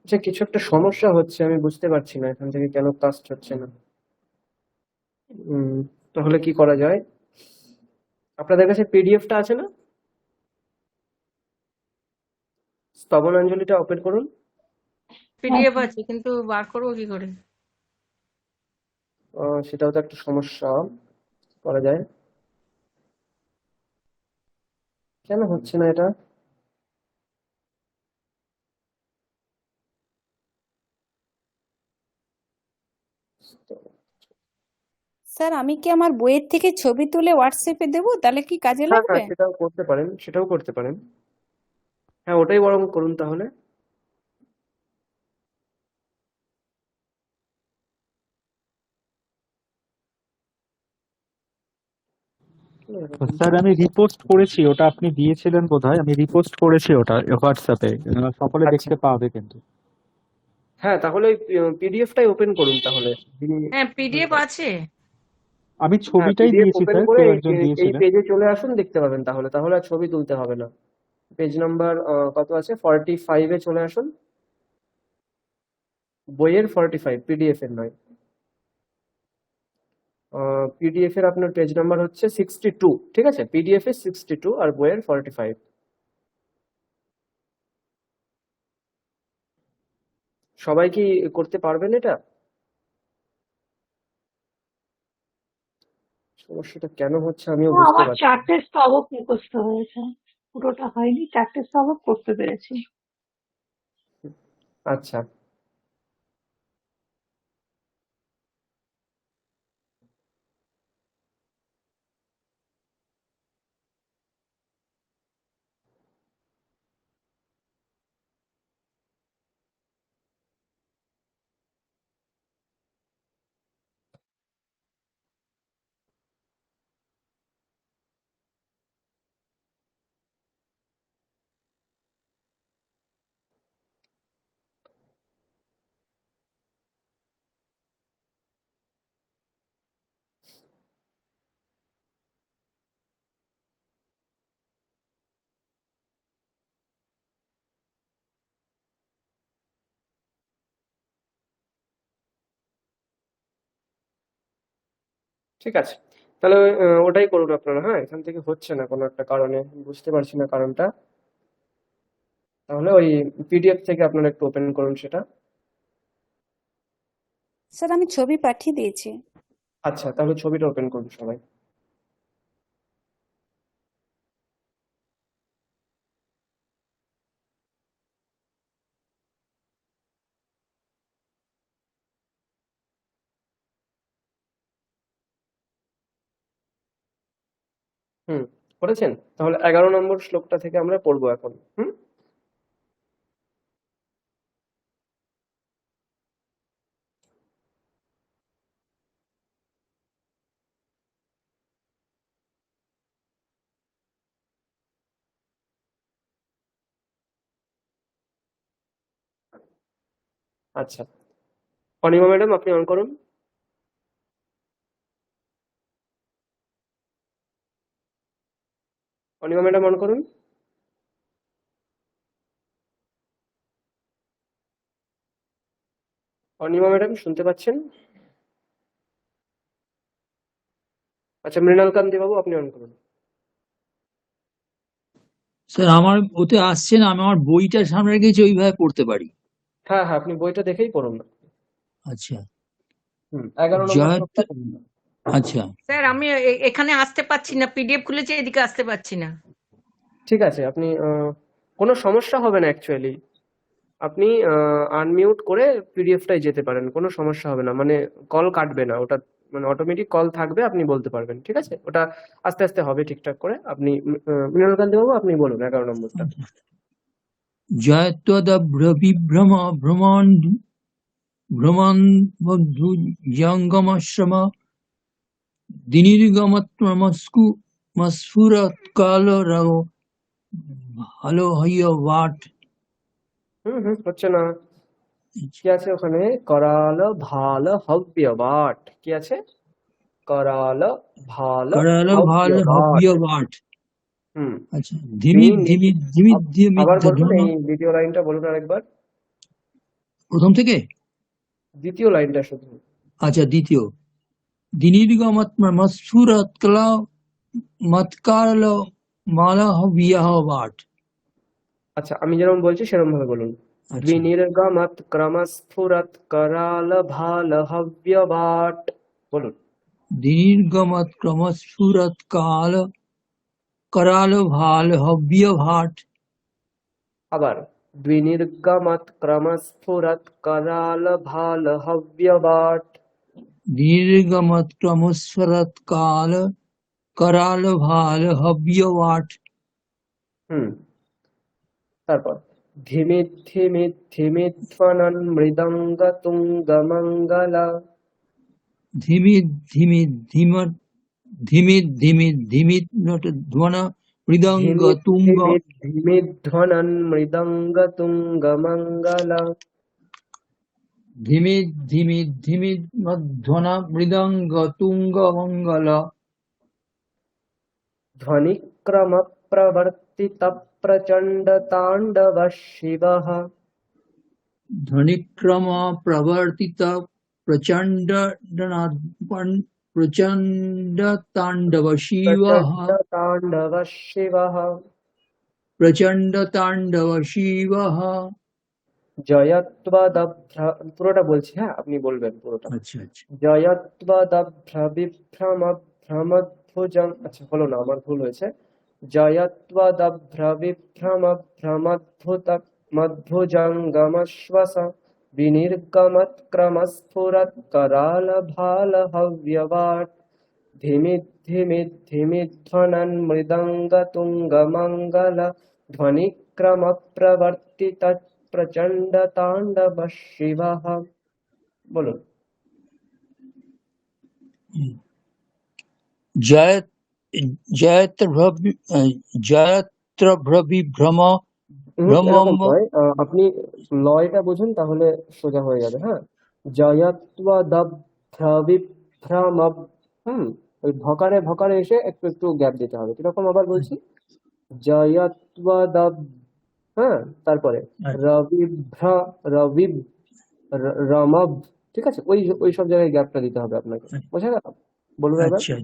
আচ্ছা, কিছু একটা সমস্যা হচ্ছে, আমি বুঝতে পারছি না এখান থেকে কেন কাস্ট হচ্ছে না। তাহলে কি করা যায়? আপনাদের কাছে পিডিএফটা আছে না? স্তবনাঞ্জলিটা ওপেন করুন। পিডিএফ আছে কিন্তু বার করবো কি করে? সেটাও তো একটা সমস্যা। করা যায়, কেন হচ্ছে না এটা? স্যার আমি কি আমার বইয়ের থেকে ছবি তুলে হোয়াটসঅ্যাপে দেবো, তাহলে কি কাজে হ্যাঁ লাগবে? হ্যাঁ, সেটাও করতে পারেন, সেটাও করতে পারেন। হ্যাঁ, ওটাই বরং করুন তাহলে। স্যার আমি রিপোস্ট করেছি, ওটা আপনি দিয়েছিলেন বোধহয়, আমি রিপোস্ট করেছি ওটা হোয়াটসঅ্যাপে, সকলে আচ্ছা, দেখতে পাবে কিন্তু। হ্যাঁ, তাহলে ওই পিডিএফটাই ওপেন করুন তাহলে। হ্যাঁ, পিডিএফ আছে। আমি হ্যাঁ, ছবিটাই পিডিএফ দিয়েছি ওপেন স্যার, করে কেউ এই একজন এই দিয়েছিলেন। পেজে চলে আসুন, দেখতে পাবেন তাহলে। তাহলে আর ছবি তুলতে হবে না। পেজ নাম্বার কত আছে? 45-এ চলে আসুন। বইয়ের 45, পিডিএফ এর নয়। পিডিএফ এর আপনার পেজ নাম্বার হচ্ছে 62, ঠিক আছে? পিডিএফ এর 62 আর বইয়ের 45। সবাই কি করতে পারবেন এটা? সমস্যাটা কেন হচ্ছে আমিও বুঝতে আমার পারছি না। 4টে স্তবক মুখস্থ হয়েছে, পুরোটা হয়নি, 4টে স্তবক করতে পেরেছি। আচ্ছা, ঠিক আছে। তাহলে ওটাই করুন আপনারা। হ্যাঁ, এখান থেকে হচ্ছে না কোনো একটা কারণে, বুঝতে পারছি না কারণটা। তাহলে ওই পিডিএফ থেকে আপনারা একটু ওপেন করুন সেটা। স্যার আমি ছবি পাঠিয়ে দিয়েছি। আচ্ছা, তাহলে ছবিটা ওপেন করুন সবাই। হুম, করেছেন? তাহলে 11 নম্বর শ্লোকটা থেকে আমরা পড়বো এখন। আচ্ছা, অনিমা ম্যাডাম আপনি অন করুন। অনিমা ম্যাডাম অন করুন। অনিমা ম্যাডাম শুনতে পাচ্ছেন? আচ্ছা, মৃণাল কান্তি বাবু আপনি অন করুন। স্যার আমার ওতে আসছে না, আমি আমার বইটা সামনে রেখেছি, ওইভাবে পড়তে পারি। হ্যাঁ হ্যাঁ, আপনি বইটা দেখেই পড়ুন না। আচ্ছা, 11 নম্বর জয়ত, শ্লোকটা পড়ুন না। আচ্ছা স্যার আমি এখানে আসতে পারছি না, পিডিএফ খুলেছি, এদিকে আসতে পারছি না। ঠিক আছে, আপনি কোনো সমস্যা হবে না অ্যাকচুয়ালি। আপনি আনমিউট করে পিডিএফটাই যেতে পারেন, কোনো সমস্যা হবে না। মানে কল কাটবে না ওটা, মানে অটোমেটিক কল থাকবে, আপনি বলতে পারবেন। ঠিক আছে, ওটা আস্তে আস্তে হবে ঠিকঠাক করে। আপনি মৃণালকান্তি বাবু আপনি বলুন 11 নম্বরটা। জয়ত্বদভ্রবিভ্রম ভ্রমণ দিনির্গমত্রমস্কু মস্ফুরৎকালরগ ভালো হইয় বাট। হচ্ছে না। কি আছে ওখানে? করাল ভালো হব্য বাট। কি আছে? করাল ভালো করাল হব্য ভালো বাট। হইয় বাট। হুম, আচ্ছা, ধিমির তিনি ধিমির ধিমির ধিমির আবার বলুন, ধ্রম। এই দ্বিতীয় লাইনটা বলুন আরেকবার। প্রথম থেকে? দ্বিতীয় লাইনটা শুধু। আচ্ছা, দ্বিতীয়। দিনির্গমৎমস্ফুরৎকলা মৎকাল মালাহবিয়াহ বাট। আচ্ছা, আমি যেরকম বলছি সেরকম ভাবে বলুন। আচ্ছা, দ্বিনির্গমৎ ক্রমস্ফুরৎ कराल भाल हव्यवाट। বলুন। দিনির্গমৎ ক্রমস্ফুরৎ कराल भाल हव्य भाट। আবার দ্বিনির্গমৎ ক্রমস্ফুরৎ कराल भाल हव्यवाट। दीर्घमत क्रमस्वरत काल कराल भाल हव्य वाट। হুম, তারপর ধিমিত ধিমিত ধিমিত ধ্বনন মৃদঙ্গ তুঙ্গ মঙ্গলা। धिमित धिमित धीमत धिमित धिमित धिमित नट ध्वन मृदंग ধিমিত तुंग। ধিমিত ধিমিত ধ্বনন মৃদঙ্গ তুঙ্গ মঙ্গলা। धिमित धिमित धिमित ध्वन मृदंग तुंग मंगल। ध्वनिक्रम प्रवर्तित प्रचंड तांडव शिवः। ध्वनिक्रम प्रवर्तित प्रचंड प्रचंड तांडव शिव। प्रचंड तांडव शिवः। प्रचंड तांडव शिव। জয়ত্বদভ্র, পুরোটা বলছি, হ্যাঁ আপনি বলবেন পুরোটা। अच्छा अच्छा, জয়ত্বদভ্র বিভ্রম ভ্রমদ্ভুজং, আচ্ছা হলো না, আমার ভুল হয়েছে। জয়ত্বদভ্র বিভ্রম ভ্রমদ্ভুত মদ্ভুজঙ্গমশ্বস বিনির্গমৎক্রমস্ফুরৎ कराल भाल हव्यवाट। ধিমিত ধিমিত ধিমিত ধ্বনন মৃদঙ্গ তুঙ্গ মঙ্গল ধ্বনিক্রম প্রবর্তিত প্রচন্ড তাণ্ডব শিবঃ। বলুন। जय जयत्र भ्रम এরকম भ्रमम। নয়, আপনি লয়টা বুঝুন তাহলে সোজা হয়ে যাবে। হ্যাঁ, জয়ত্বদভ্রবিভ্রম। ওই ভকারে ভকারে এসে একটু একটু গ্যাপ দিতে হবে। কিরকম আবার বলছি, জয়ত্বদভ, হ্যাঁ, তারপরে রবিভ্র, রবি, রমভ, ঠিক আছে, ওই ওই সব জায়গায় গ্যাপটা দিতে হবে আপনাকে। বোঝা গেল? বলুন এবার। अच्छा,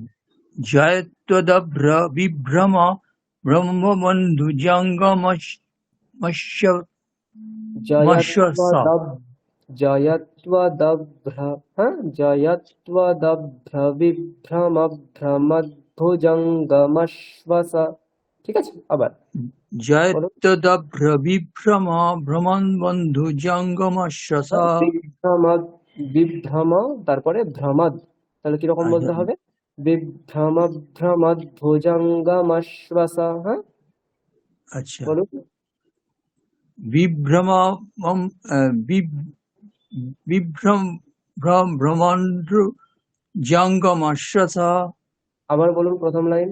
जयत्वदभ्र विभ्रम ब्रह्मबंधु जंगमश्य জয়ত্বদভ, জয়ত্বদভ্র, হ্যাঁ, জয়ত্বদভ্র বিভ্রম ভ্রমদ্ভুজঙ্গমশ্বস। ঠিক আছে, আবার বলুন। जयत्वदभ्र विभ्रम ब्रह्मबंधु जंगमश्य। বিভ্রম, বিভ্রম, তারপরে ভ্রমদ, তাহলে কিরকম বলতে হবে, বিভ্রম ভ্রমদ্ভুজঙ্গমশ্বস। হ্যাঁ, अच्छा, বলুন। विभ्रम विभ्रम भ्रमंद्रु जंगमश्य। আবার বলুন প্রথম লাইন।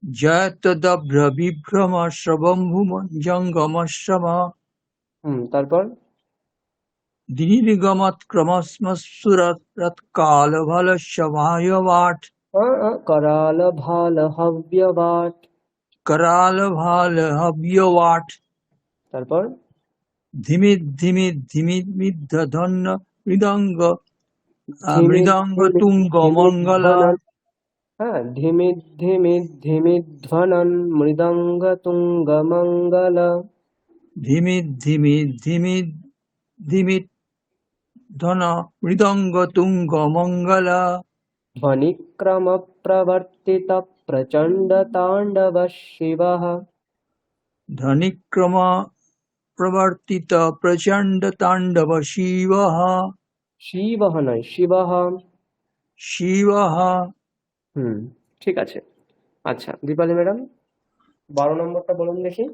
जयत्वदभ्र विभ्रम श्रवम्भुम जंगमश्रम। তারপর दिनिर्गमत क्रमस्मसुरत काल भलस्य वायवाट। कराल भाल हव्यवाट। कराल भाल हव्यवाट। তারপর धिमित धिमित धिमित मिद्ध धन्न मृदंग ধিমিত मृदंग ধিমিত तुंग ধিমিত मंगल। ধ্বনন, হ্যাঁ, ধিমিত ধিমিত ধিমিত ধ্বনন মৃদঙ্গ তুঙ্গ মঙ্গল। धिमित धिमित धिमित धिमित धन मृदंग तुंग मंगल। ध्वनिक्रम प्रवर्तित प्रचंड तांडव शिवः। ध्वनिक्रम प्रवर्तित प्रचंड तांडव शिव। শিবঃ নয়, শিবঃ। शिव। ঠিক আছে। আচ্ছা দীপালি ম্যাডাম, 12 নম্বরটা বলুন দেখি।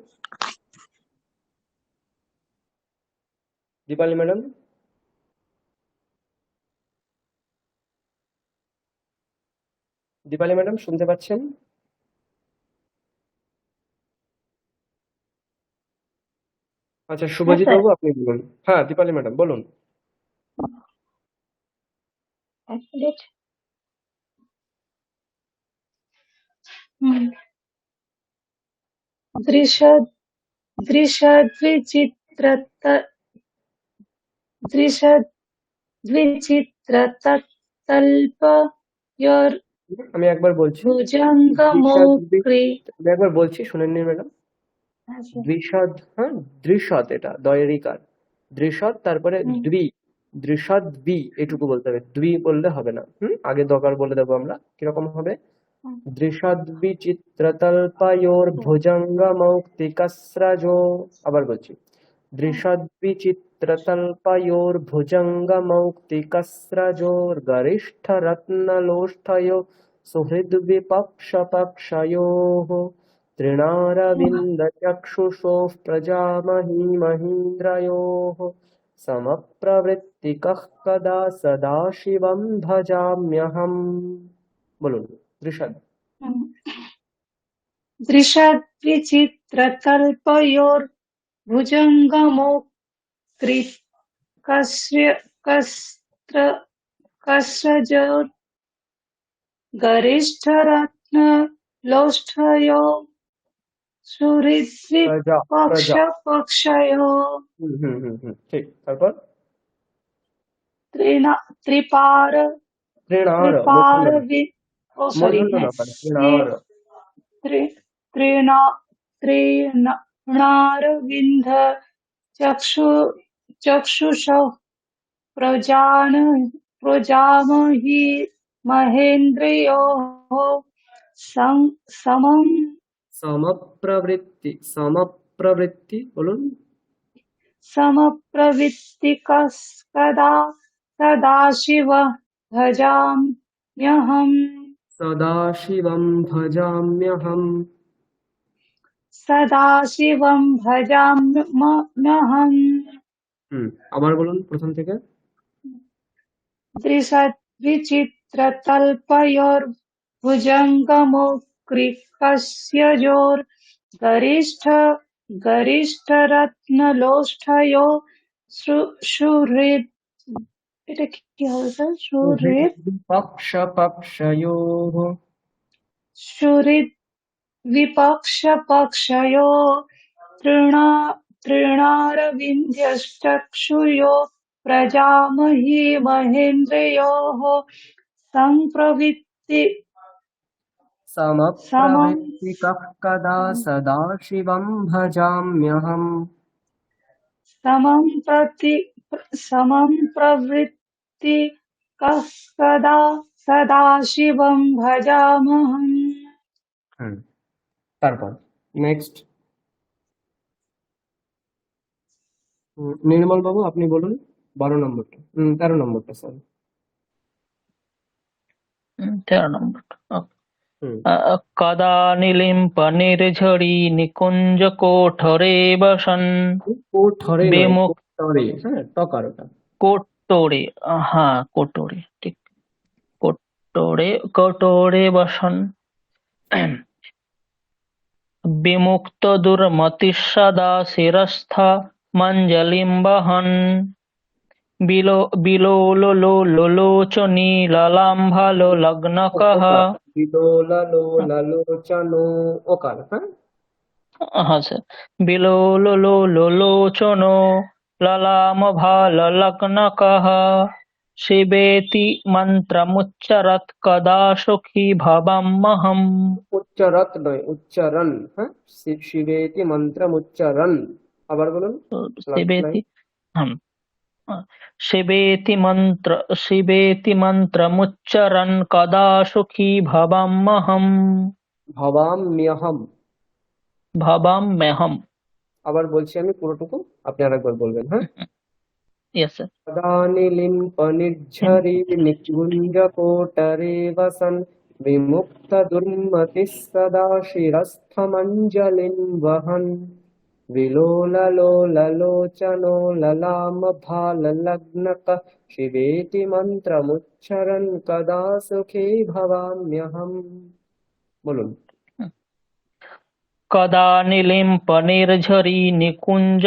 দীপালি ম্যাডাম, দীপালি ম্যাডাম শুনতে পাচ্ছেন? আচ্ছা শুভজিৎ স্যার। বাবু আপনি বলুন। হ্যাঁ দীপালি ম্যাডাম বলুন। এক মিনিট। হুম। দৃশ দৃশ দ্বিচিত্রত दृशद् द्विचित्रतल्पयोर् আমি একবার বলছি भुजङ्गमौक्री আমি একবার বলছি, শুনেন নি ম্যাডাম। দ্বিষদ, হ্যাঁ, দৃশদ, এটা দয়েরিকার দৃশদ, তারপরে দৃশদ এটুকু বলতে হবে, বললে হবে না। আগে দকার বলে দেবো আমরা, কিরকম হবে? দৃশদ বিচিত্রতল্পয়োর ভুজঙ্গমৌক্তিকস্রজো। আবার বলছি, দৃশদ বিচিত্রতল্পয়োর ভুজঙ্গমৌক্তিকস্রজোর গরিষ্ঠ রত্নলোষ্ঠयो সুহৃদ বিপক্ষপক্ষयोः তৃণারবিন্দচক্ষুষোः প্রজামহি মহীन्द्রयोः সমপ্রবৃত্তিকः কদা সদাশিবম ভজাম্যহম। বলুন দৃশদ। दृशद्विचित्रतल्पयोर् भुजङ्गमौक्त्री कस्रजोर् गरिष्ठरत्नलोष्ठयो सुहृद्विपक्षपक्षयो ঠিক, তারপর त्रिपार तृणारविन्द चक्षुषः प्रजामहि महेन्द्रयोः সমপ্রবৃত্তি বলুন। समप्रवृत्तिकदा सदाशिवः भजाम्यहम् সদাশিবম ভজাম্যহম। सदाशिवं भजाम्यहम् আবার বলুন প্রথম থেকে। दृशद्विचित्रतल्पयोर्भुजङ्गमौक्तिकस्रजोर् गरिष्ठरत्नलोष्ठयो सुहृद् এটা কি হবে স্যার? সুহৃদ পক্ষপক্ষয়োः সুহৃদ विपक्षपक्षयो तृणारविन्द्यश्चक्षुयो प्रजामहि महेन्द्रयोः समप्रवृत्तिकः कदा सदाशिवं भजाम्यहम्। समप्रवृत्तिकः कदा सदाशिवं भजामहम् তারপর নেক্সট নির্মল বাবু আপনি বলুন 12 নম্বরটা, 13 নম্বরটা, সরি 13 নম্বরটা। কদা নিলিম্প নির্ঝরি নিকুঞ্জ কোঠরে বসন কোঠরে নয়, বিমুখ কোঠরে, হ্যাঁ টকার ওটা। কোটরে, হ্যাঁ কোটরে, ঠিক, কোটরে বসন বিমুক্ত দুর্মতি সদা শিরস্থ মঞ্জলিম বহন বিলোলোলোলোচনী ললাম্ভালো লগ্নকঃ। বিলোলালোলালোচনো ওকার, হ্যাঁ হ্যাঁ স্যার, বিলোলোলোলোচনো ললামভাললগ্নকঃ শিবেতি মন্ত্রমুচ্চরৎ কদা সুখী ভবাম্যহম। উচ্চারত নয়, উচ্চারণ, হ্যাঁ শিবেতি মন্ত্রমুচ্চারণ। আবার বলুন শিবেতি, শিবেতি মন্ত্রমুচ্চরণ কদা সুখী ভবাম্যহম। ভবাম্যহম। আবার বলছি আমি পুরোটুকু, আপনি আরেকবার বলবেন, হ্যাঁ। Yes sir. তদানিলিম্পনির্ঝরি নিকুঞ্জকোটরে বসন বিমুক্ত দুর্মতিঃ সদা শিরস্থমঞ্জলিন বহন বিলোলালোলালোচনো ললামভাললগ্নকঃ শিবেতি মন্ত্রমুচ্চরণ কদা সুখী ভবাম্যহম। বলুন। কদা নিলিম্প নির্ঝরি নিকুঞ্জ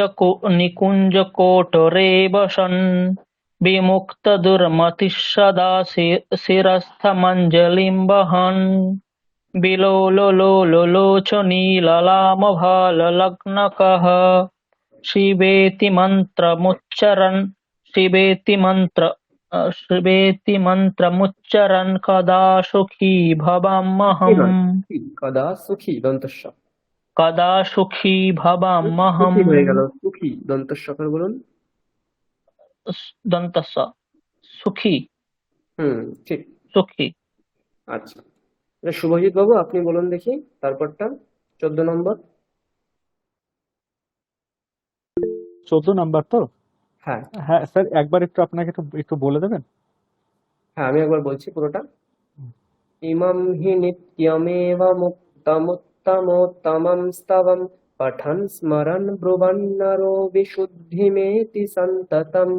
কোটরে বসন বিমুক্ত দুর্মতি সদা শিরস্থমঞ্জলিম বহন বিলোলোলোলোচনী ললামভাললগ্নকঃ শিবেতি মন্ত্রমুচ্চরণ शिवेति मन्त्रमुच्चरन् कदा सुखी সুখী भवाम्यहम् নয়, সুখী, কদা সুখী দন্তস্ব। कदा सुखी সুখী भवाम्यहम् হয়ে গেল, সুখী দন্তস্বকর বলুন। दन्तस्य सुखी ঠিক। सुखी। আচ্ছা, এটা শুভজিৎ বাবু আপনি বলুন দেখি তারপরটা, 14 নম্বর। 14 নাম্বার তো? হ্যাঁ হ্যাঁ স্যার, একবার একটু আপনাকে একটু বলে দেবেন? হ্যাঁ, আমি একবার বলছি পুরোটা। ইমং হি নিত্যমেব মুক্তমুত্তমোত্তমং স্তবং পঠন স্মরণ ব্রুবন্নরো বিশুদ্ধিমেতি সন্ততম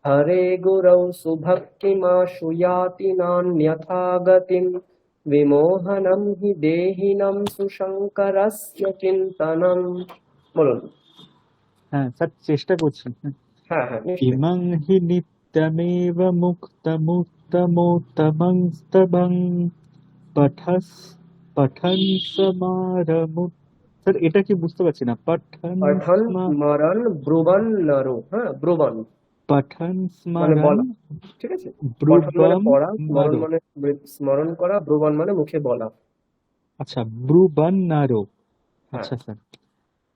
হরে গুরৌ সুভক্তিমাশু ইয়াতি নান্যথা গতিম বিমোহনম হি দেহিনম সুশঙ্করস্য চিন্তনম। বলুন। হ্যাঁ স্যার, চেষ্টা করছি। হ্যাঁ হ্যাঁ নিশ্চয়ই। ইমং হি নিত্যমেব মুক্তমুত্তমোত্তমং স্তবং পঠন স্মরমু। স্যার এটা কি বুঝতে পারছি না। পঠন স্মরণ ব্রুবন্নরো, হ্যাঁ ব্রুবন পঠন মানে স্মরণ বলা, ঠিক আছে। পঠন মানে ব্রুবম পড়া, স্মরণ নারো। মানে স্মরণ করা, ব্রুবন মানে মুখে বলা। আচ্ছা, ব্রুবন নারো। হ্যাঁ আচ্ছা স্যার।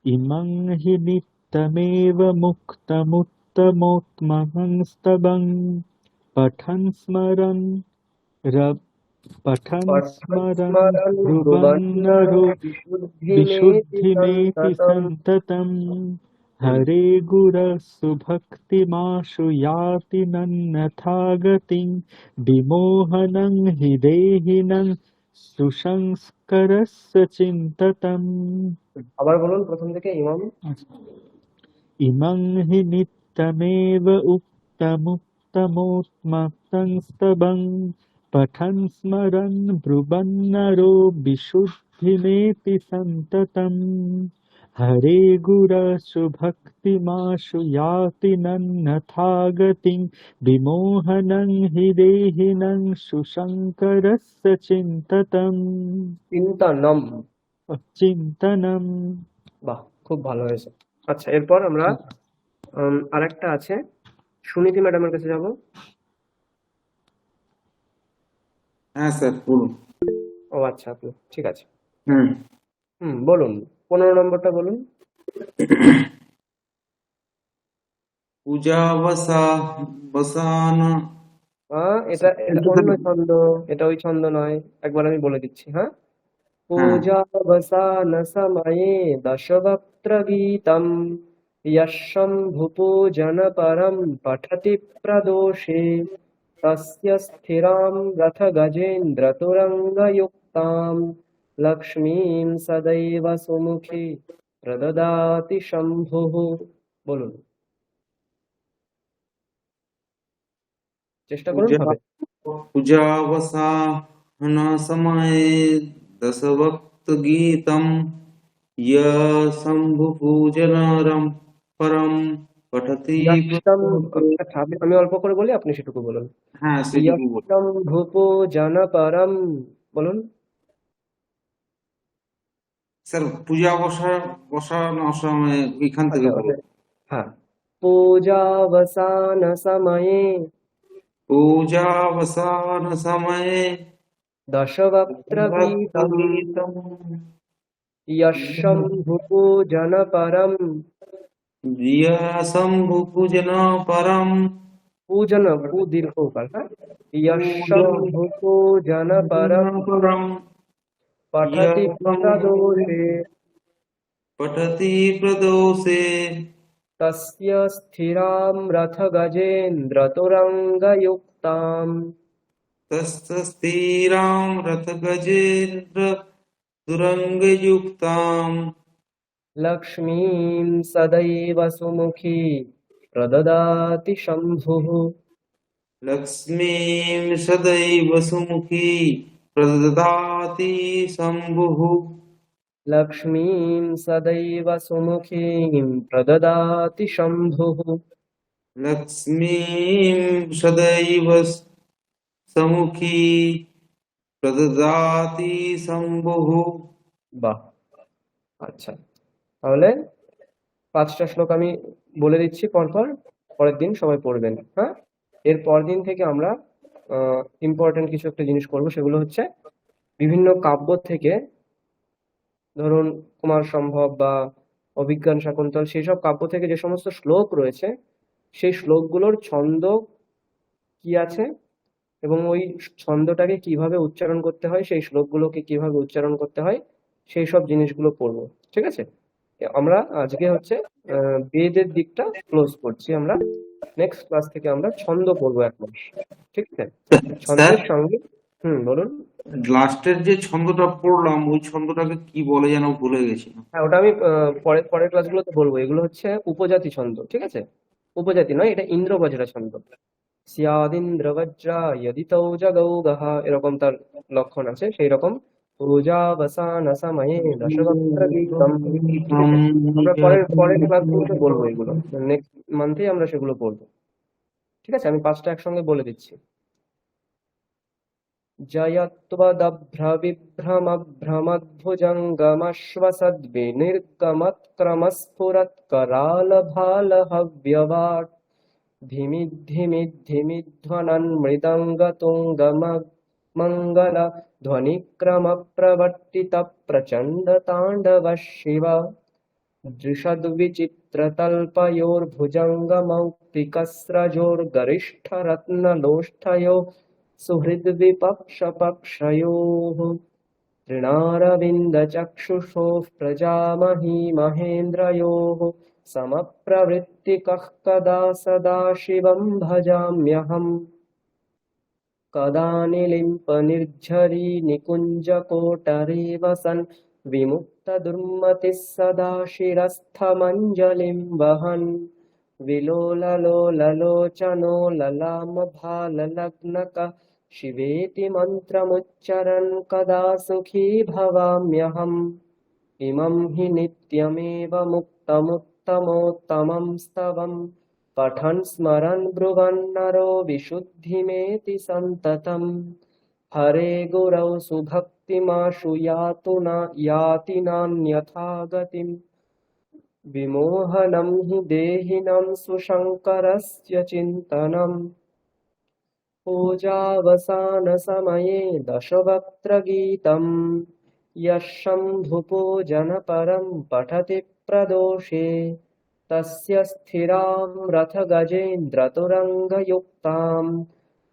ইমং হি নিত্যমেব মুক্তমুত্তমোত্তমং স্তবং পঠন স্মরণ পঠন পঠন স্মরণ স্মরণ ব্রুবন্নরো ব্রুবন্নরো বিশুদ্ধিমেতি বিশুদ্ধিমেতি সন্ততম। সন্ততম হরে গুর সুভক্তিমাশু ইয়াতি নন্যথা গতিং বিমোহনং হি দেহিনং সুসংস্কারস্য চিন্ততম। আবার বলুন প্রথম থেকে ইমাম। ইমং হি নিত্যমেব উক্তমুত্তমোত্তমং স্তবং পঠন স্মরণ ব্রুবন্নরো বিশুদ্ধিমেতি সন্ততম হরে গুর সুভক্তিমাশু ইয়াতি নন্যথা গতিং বিমোহনং হি দেহিনং সুশঙ্করস্য চিন্ততম। চিন্তনম। চিন্তনম। বাহ, খুব ভালো হয়েছে। আচ্ছা, এরপর আমরা আরেকটা আছে, সুনীতি ম্যাডামের কাছে যাব। হ্যাঁ স্যার বলুন। ও আচ্ছা, আপনি ঠিক আছে। হুম বলুন 15 নম্বরটা বলুন। পূজা বসান। এটা অন্য ছন্দ, এটা ওই ছন্দ নয়, একবার আমি বলে দিচ্ছি। হ্যাঁ, পূজা বসান সময়ে দশবক্ত্র গীতম শম্ভুপূজন পরম পঠতি প্রদোষে তস্য স্থিরাম রথ গজেন্দ্র তুরঙ্গযুক্তাম লক্ষ্মীম সদৈব সুমুখে প্রদদাতি শম্ভুঃ। বলুন, চেষ্টা করুন হবে। পূজা বসান সময়ে দশভক্ত গীতম শম্ভু পূজনরম পরম পঠতি। আমি অল্প করে বলি, আপনি সেটুকু বলুন। হ্যাঁ সেটুকু বলুন। শম্ভুপূজন পরম। বলুন স্যার পূজা বসানোর সময় এখান থেকে বলুন। হ্যাঁ, পূজাবসান সময়ে পূজাবসান সময়ে দশবক্ত্র গীতম শম্ভুপূজন পরম। শম্ভু পূজন পরম। পূজন, পু দীর্ঘ উকার, হ্যাঁ, শম্ভুপূজন পরম পঠতি প্রদোষে পঠতি প্রদোষে তস্য স্থিরাম রথ গজেন্দ্র তুরঙ্গযুক্তাম তস্য স্থিরাম রথ গজেন্দ্র তুরঙ্গযুক্তাম লক্ষ্মীম সদৈব সুমুখী প্রদদাতি শম্ভুঃ। লক্ষ্মীম সদৈব সুমুখী প্রদদাতি শম্ভুঃ। লক্ষ্মীম সদৈব সুমুখীম প্রদদাতি শম্ভুঃ। লক্ষ্মীম সদৈব সমুখী প্রদদাতি শম্ভুঃ। বাহ, আচ্ছা, তাহলে 5টা শ্লোক আমি বলে দিচ্ছি পরপর। পরের দিন সবাই পড়বেন। হ্যাঁ, এর পরের দিন থেকে আমরা ইম্পর্টেন্ট কিছু একটা জিনিস করবো, সেগুলো হচ্ছে বিভিন্ন কাব্য থেকে, ধরুন কুমার সম্ভব বা অভিজ্ঞান শাকুন্তল, সেই সব কাব্য থেকে যে সমস্ত শ্লোক রয়েছে সেই শ্লোকগুলোর ছন্দ কি আছে এবং ওই ছন্দটাকে কিভাবে উচ্চারণ করতে হয়, সেই শ্লোকগুলোকে কিভাবে উচ্চারণ করতে হয়, সেই সব জিনিসগুলো পড়বো। ঠিক আছে, আমরা আজকে হচ্ছে বেদের দিকটা ক্লোজ করছি। আমরা নেক্সট ক্লাস থেকে আমরা ছন্দ পড়বো এক মাস। ঠিক আছে, স্যার, ছন্দের সঙ্গে বলুন। লাস্টের যে ছন্দটা পড়লাম ওই ছন্দটাকে কি বলে যেন ভুলে গেছি। হ্যাঁ, ওটা আমি পরের ক্লাসগুলোতে বলবো। এগুলো হচ্ছে উপজাতি ছন্দ। ঠিক আছে, উপজাতি নয়, এটা ইন্দ্রবজ্রা ছন্দ। স্যাদিন্দ্রবজ্রা যদিতৌ জগৌ গহা, এরকম তার লক্ষণ আছে। সেই রকম পূজাবসান সময়ে দশবক্ত্র গীতম। ঠিক আছে, আমরা পরের ক্লাসগুলোতে বলবো এগুলো, নেক্সট মান্থেই আমরা সেগুলো বলবো। ঠিক আছে, আমি 5টা একসঙ্গে বলে দিচ্ছি। जयत्वदभ्रविभ्रमध्वजङ्गमश्वसद्विनिर्गमत्क्रमस्फुरत्करालभालहव्यवाट् धिमिद्धिमिद्धिमिध्वनन् मृदङ्गतुङ्गमङ्गल ध्वनिक्रमप्रवर्तितप्रचण्डताण्डव शिव दृशद्विचित्रतल्पयोर्भुजङ्गमौक्तिकस्रजोर्गरिष्ठरत्नलोष्ठयोः सुहृद्विपक्षपक्षयोः तृणारविन्दचक्षुषोः प्रजामही महेन्द्रयोः समप्रवृत्तिकः कदा सदाशिवं भजाम्यहम् कदा निलिम्पनिर्झरी निकुञ्जकोटरे वसन् विमुक्तदुर्मतिः सदा शिरस्थमञ्जलिं वहन् विलोललोललोचनो ललामभाललग्नक शिवेति मन्त्रमुच्चरन् कदा सुखी भवाम्यहम् इमं हि नित्यमेव मुक्तमुत्तमोत्तमं स्तवम् पठन् स्मरन् ब्रुवन्नरो विशुद्धिमेति सन्ततम् हरे गुरौ सुभक्तिमाशु याति नान्यथा गतिम् विमोहनं हि देहिनं सुशङ्करस्य चिन्तनम् पूजावसानसमये दशवक्त्रगीतम् यः शम्भुपूजनपरं पठति प्रदोषे तस्य स्थिरां रथगजेन्द्रतुरङ्गयुक्तां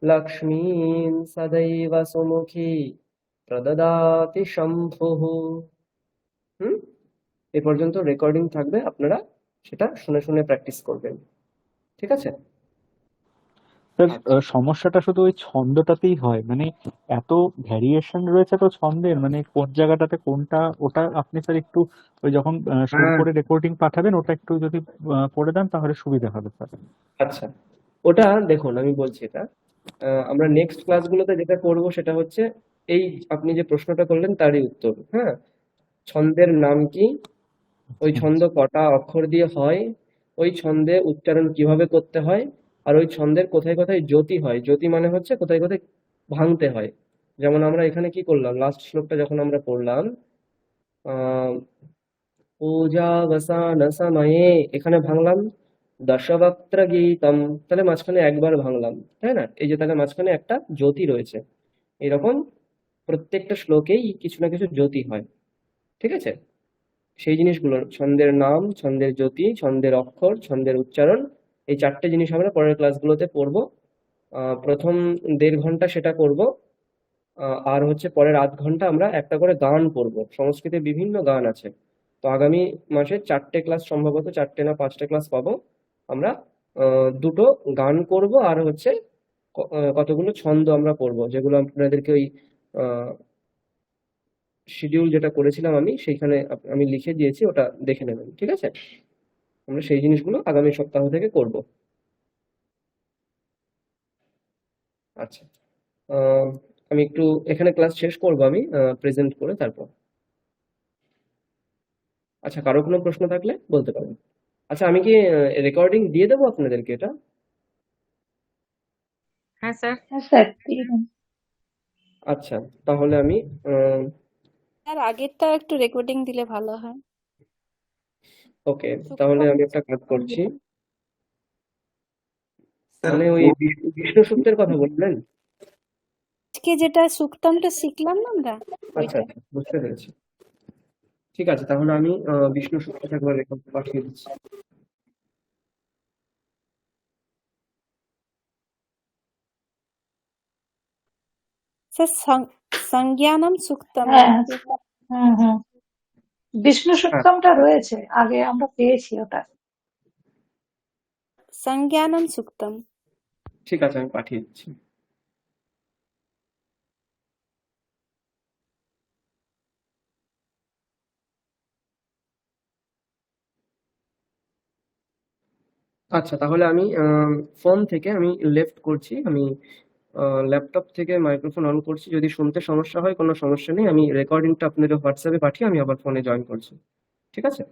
लक्ष्मीं सदैव सुमुखी प्रददाति शम्भुः। এ পর্যন্ত রেকর্ডিং থাকবে, আপনারা সেটা শুনে শুনে প্র্যাকটিস করবেন। ঠিক আছে স্যার, সমস্যাটা শুধু ওই ছন্দটাতেই হয়, মানে এত ভ্যারিয়েশন রয়েছে তো ছন্দের, মানে কোন জায়গাটাতে কোনটা, ওটা আপনি স্যার একটু ওই যখন সুর হ্যাঁ, করে রেকর্ডিং পাঠাবেন ওটা একটু যদি করে দেন তাহলে সুবিধা হবে স্যার। আচ্ছা, ওটা দেখুন আমি বলছি। এটা আমরা নেক্সট ক্লাসগুলোতে যেটা করব সেটা হচ্ছে এই আপনি যে প্রশ্নটা করলেন তারই উত্তর। হ্যাঁ, ছন্দের নাম কি, ওই ছন্দ কটা অক্ষর দিয়ে হয়, ওই ছন্দে উচ্চারণ কিভাবে করতে হয়, আর ওই ছন্দের কোথায় কোথায় জ্যোতি হয়। জ্যোতি মানে হচ্ছে কোথায় কোথায় ভাঙতে হয়। যেমন আমরা এখানে কি করলাম, লাস্ট শ্লোকটা যখন আমরা পড়লাম, পূজাবসান সময়ে, এখানে ভাঙলাম দশবক্ত্র গীতম, তাহলে মাঝখানে একবার ভাঙলাম, তাই না? এই যে তাহলে মাঝখানে একটা জ্যোতি রয়েছে। এরকম প্রত্যেকটা শ্লোকেই কিছু না কিছু জ্যোতি হয়। ঠিক আছে, সেই জিনিসগুলো ছন্দের নাম, ছন্দের জ্যোতি, ছন্দের অক্ষর, ছন্দের উচ্চারণ, এই 4টে জিনিস আমরা পরের ক্লাসগুলোতে পড়বো। প্রথম 1.5 ঘন্টা সেটা করব, আর হচ্ছে পরের আধ ঘন্টা আমরা একটা করে গান পড়বো। সংস্কৃতের বিভিন্ন গান আছে, তো আগামী মাসে 4টে ক্লাস, সম্ভবত 4টে না 5টে ক্লাস পাবো আমরা। 2টো গান করব, আর হচ্ছে কতগুলো ছন্দ আমরা পড়বো, যেগুলো আপনাদেরকে ওই শিডিউল যেটা করেছিলাম আমি সেইখানে আমি লিখে দিয়েছি, ওটা দেখে নেবেন। ঠিক আছে, আমরা সেই জিনিসগুলো আগামী সপ্তাহ থেকে করব। আচ্ছা, আমি একটু এখানে ক্লাস শেষ করবো, আমি প্রেজেন্ট করে তারপর। আচ্ছা, কারো কোনো প্রশ্ন থাকলে বলতে পারেন। আচ্ছা, আমি কি রেকর্ডিং দিয়ে দেবো আপনাদেরকে এটা? হ্যাঁ স্যার। হ্যাঁ স্যার, দিয়ে দিন। আচ্ছা, তাহলে আমি আর আগেরটা একটু রেকর্ডিং দিলে ভালো হয়। ওকে, তাহলে আমি একটা কাজ করছি। মানে ওই বিষ্ণু সূক্তের কথা বললেন? আজকে যেটা সুক্তমটা শিখলাম না আমরা, আচ্ছা ওইটা। আচ্ছা, বুঝতে পেরেছি। ঠিক আছে, তাহলে আমি বিষ্ণু সূক্তটা একবার রেকর্ড পাঠিয়ে দিচ্ছি। স্যার সংজ্ঞানম সুক্তম হ্যাঁ নাকি? হুম বিষ্ণু হ্যাঁ সূক্তমটা রয়েছে, আগে আমরা পেয়েছি ওটা। সংজ্ঞানম সুক্তম। ঠিক আছে, আমি পাঠিয়ে দিচ্ছি। আচ্ছা, তাহলে আমি ফোন থেকে আমি লেফট করছি, আমি ল্যাপটপ থেকে মাইক্রোফোন অন করছি। যদি শুনতে সমস্যা হয় কোনো সমস্যা নেই, আমি রেকর্ডিংটা আপনাদের হোয়াটসঅ্যাপে পাঠিয়ে আমি আবার ফোনে জয়েন করছি। ঠিক আছে?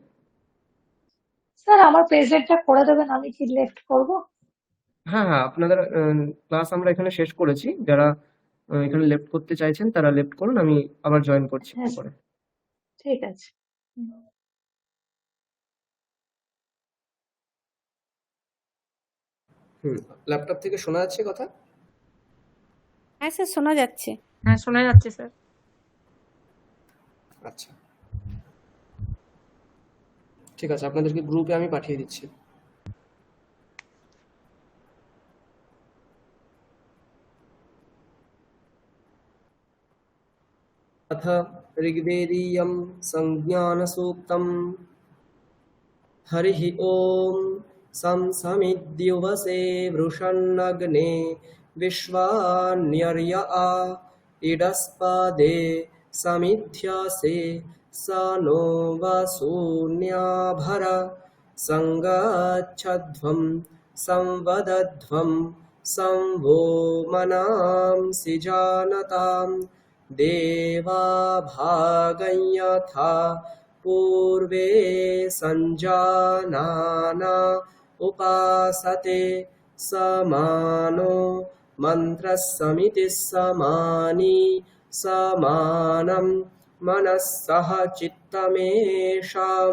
স্যার আমার প্রেজেন্টটা করে দেবেন, আমি কি লেফট করব? হ্যাঁ হ্যাঁ, আপনাদের ক্লাস আমরা এখানে শেষ করেছি। যারা এখানে লেফট করতে চাইছেন তারা লেফট করুন, আমি আবার জয়েন করছি হ্যাঁ পরে। ঠিক আছে। ল্যাপটপ থেকে শোনা যাচ্ছে কথা? হ্যাঁ স্যার, শোনা যাচ্ছে। হ্যাঁ শোনা যাচ্ছে স্যার। আচ্ছা, ঠিক আছে, আপনাদেরকে গ্রুপে আমি পাঠিয়ে দিচ্ছি। अथ ऋग्वेदीयं संज्ञानसूक्तम् हरिः ॐ समिद्युवसे वृषन्नग्ने विश्वान्यर्य आ इडस्पदे समिध्यासे स नो वसून्याभर सङ्गच्छध्वं संवदध्वं संवो मनांसि जानताम् देवा भागं यथा पूर्वे सञ्जानाना उपासते समानो मन्त्रः समितिः समानी समानं मनः सह चित्तमेषां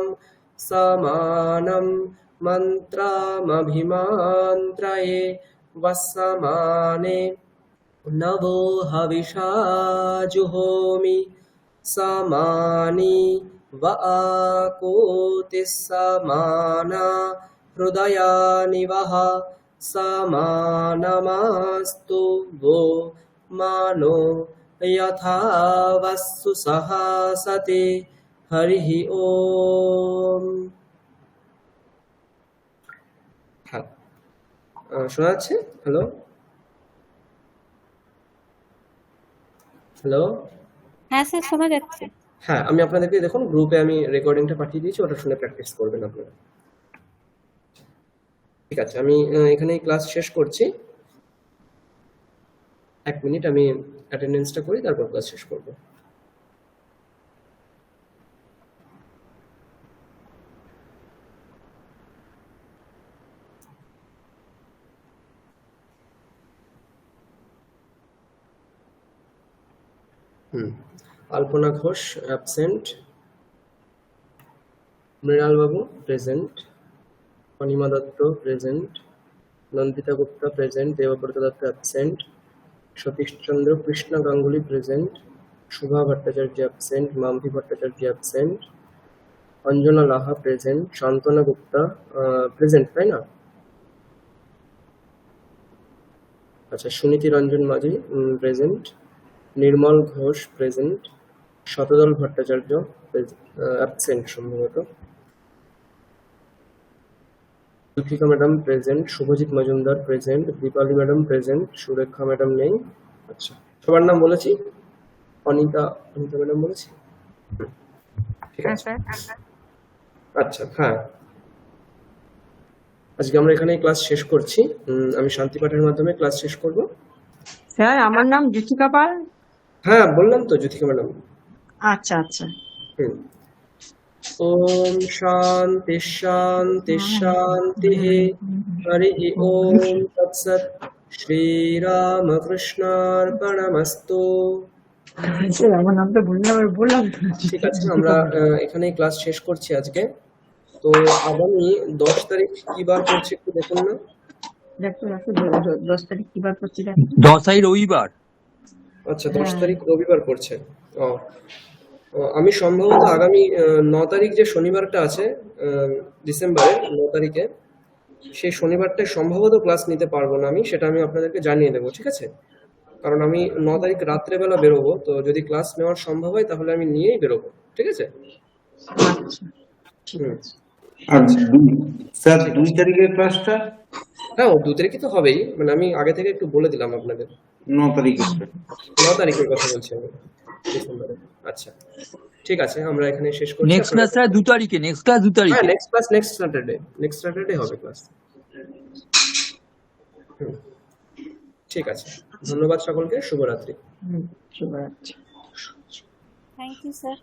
समानं मन्त्रमभिमन्त्रये वस्समाने नवो हविषा जुहोमि समानि व आकूतिः समाना हृदयानि वः समानमास्तु वो मानो यथा वस्सु सहसति हरिः ओम। হ্যাঁ, শোনা যাচ্ছে? হ্যালো হ্যালো হ্যাঁ স্যার, শোনা যাচ্ছে। হ্যাঁ, আমি আপনাদেরকে দেখুন গ্রুপে আমি রেকর্ডিংটা পাঠিয়ে দিয়েছি, ওটা শুনে প্র্যাকটিস করবেন আপনারা। ঠিক আছে, আমি এখানেই ক্লাস শেষ করছি। 1 মিনিট আমি অ্যাটেন্ডেন্সটা করি, তারপর ক্লাস শেষ করব। আলপনা Ghosh absent, Mrinal babu present, Anima Dutta present, Nandita Gupta present, Debabrata Dutta absent, Satish Chandra Krishna Ganguly present, Shubha Bhattacharya absent, Mampi Bhattacharya absent, Anjana Laha present, Shantana Gupta present, তাই না? আচ্ছা, Suniti Ranjan Majhi present, Nirmal Ghosh present, Shatadal Bhattacharya absent সম্ভবত, Dipika madam present, Subhajit Majumdar present, Dipali madam present, Surekha madam নেই। আচ্ছা, সবার নাম বলেছি? অনিতা ম্যাডাম বলেছি? ঠিক হ্যাঁ আছে, স্যার। আচ্ছা। হ্যাঁ, আজকে আমরা এখানে ক্লাস শেষ করছি। আমি শান্তি পাঠের মাধ্যমে ক্লাস শেষ করব। স্যার আমার নাম জ্যোতিকা পাল। হ্যাঁ, বললাম তো জ্যোতিকা ম্যাডাম। আচ্ছা আচ্ছা। ओम शांति शांति शांति हरि ओम तत्सत श्री राम कृष्णार्पणमस्तु। স্যার আমার নামটা বললাম। ঠিক আছে, আমরা এখানে ক্লাস শেষ করছি আজকে। তো আগামী 10 তারিখ কি বার পড়ছে একটু দেখুন না। দেখো দেখো 10 তারিখ কিবার পড়ছে দেখো। 10 রবিবার। আচ্ছা 10 হ্যাঁ তারিখ রবিবার পড়ছে। ও আমি সম্ভবত আগামী 9 তারিখ যে শনিবারটা আছে ডিসেম্বরের 9 তারিখে, সেই শনিবারটায় সম্ভবত ক্লাস নিতে পারবো না আমি, সেটা আমি আপনাদেরকে জানিয়ে দেবো, ঠিক আছে? কারণ আমি 9 তারিখ রাত্রেবেলা বেরোবো, তো যদি ক্লাস নেওয়ার সম্ভব হয় তাহলে আমি নিয়েই বেরোবো, ঠিক আছে? আচ্ছা ঠিক হুম, আছে। আর স্যার ঠিক 2 আছে। তারিখের ক্লাসটা হ্যাঁ, ও 2 তারিখে তো হবেই, মানে আমি আগে থেকে একটু বলে দিলাম আপনাদের। 9 তারিখের 9 তারিখের কথা বলছি আমি, ডিসেম্বরে। আচ্ছা, ঠিক আছে, আমরা এখানে শেষ করছি। নেক্সট আপনারা ক্লাস 2 তারিখে, নেক্সট ক্লাস 2 হ্যাঁ, তারিখে। নেক্সট ক্লাস নেক্সট স্যাটারডে হবে ক্লাস। হুম, ঠিক আছে। ধন্যবাদ সকলকে, শুভরাত্রি। শুভরাত্রি। Thank you sir.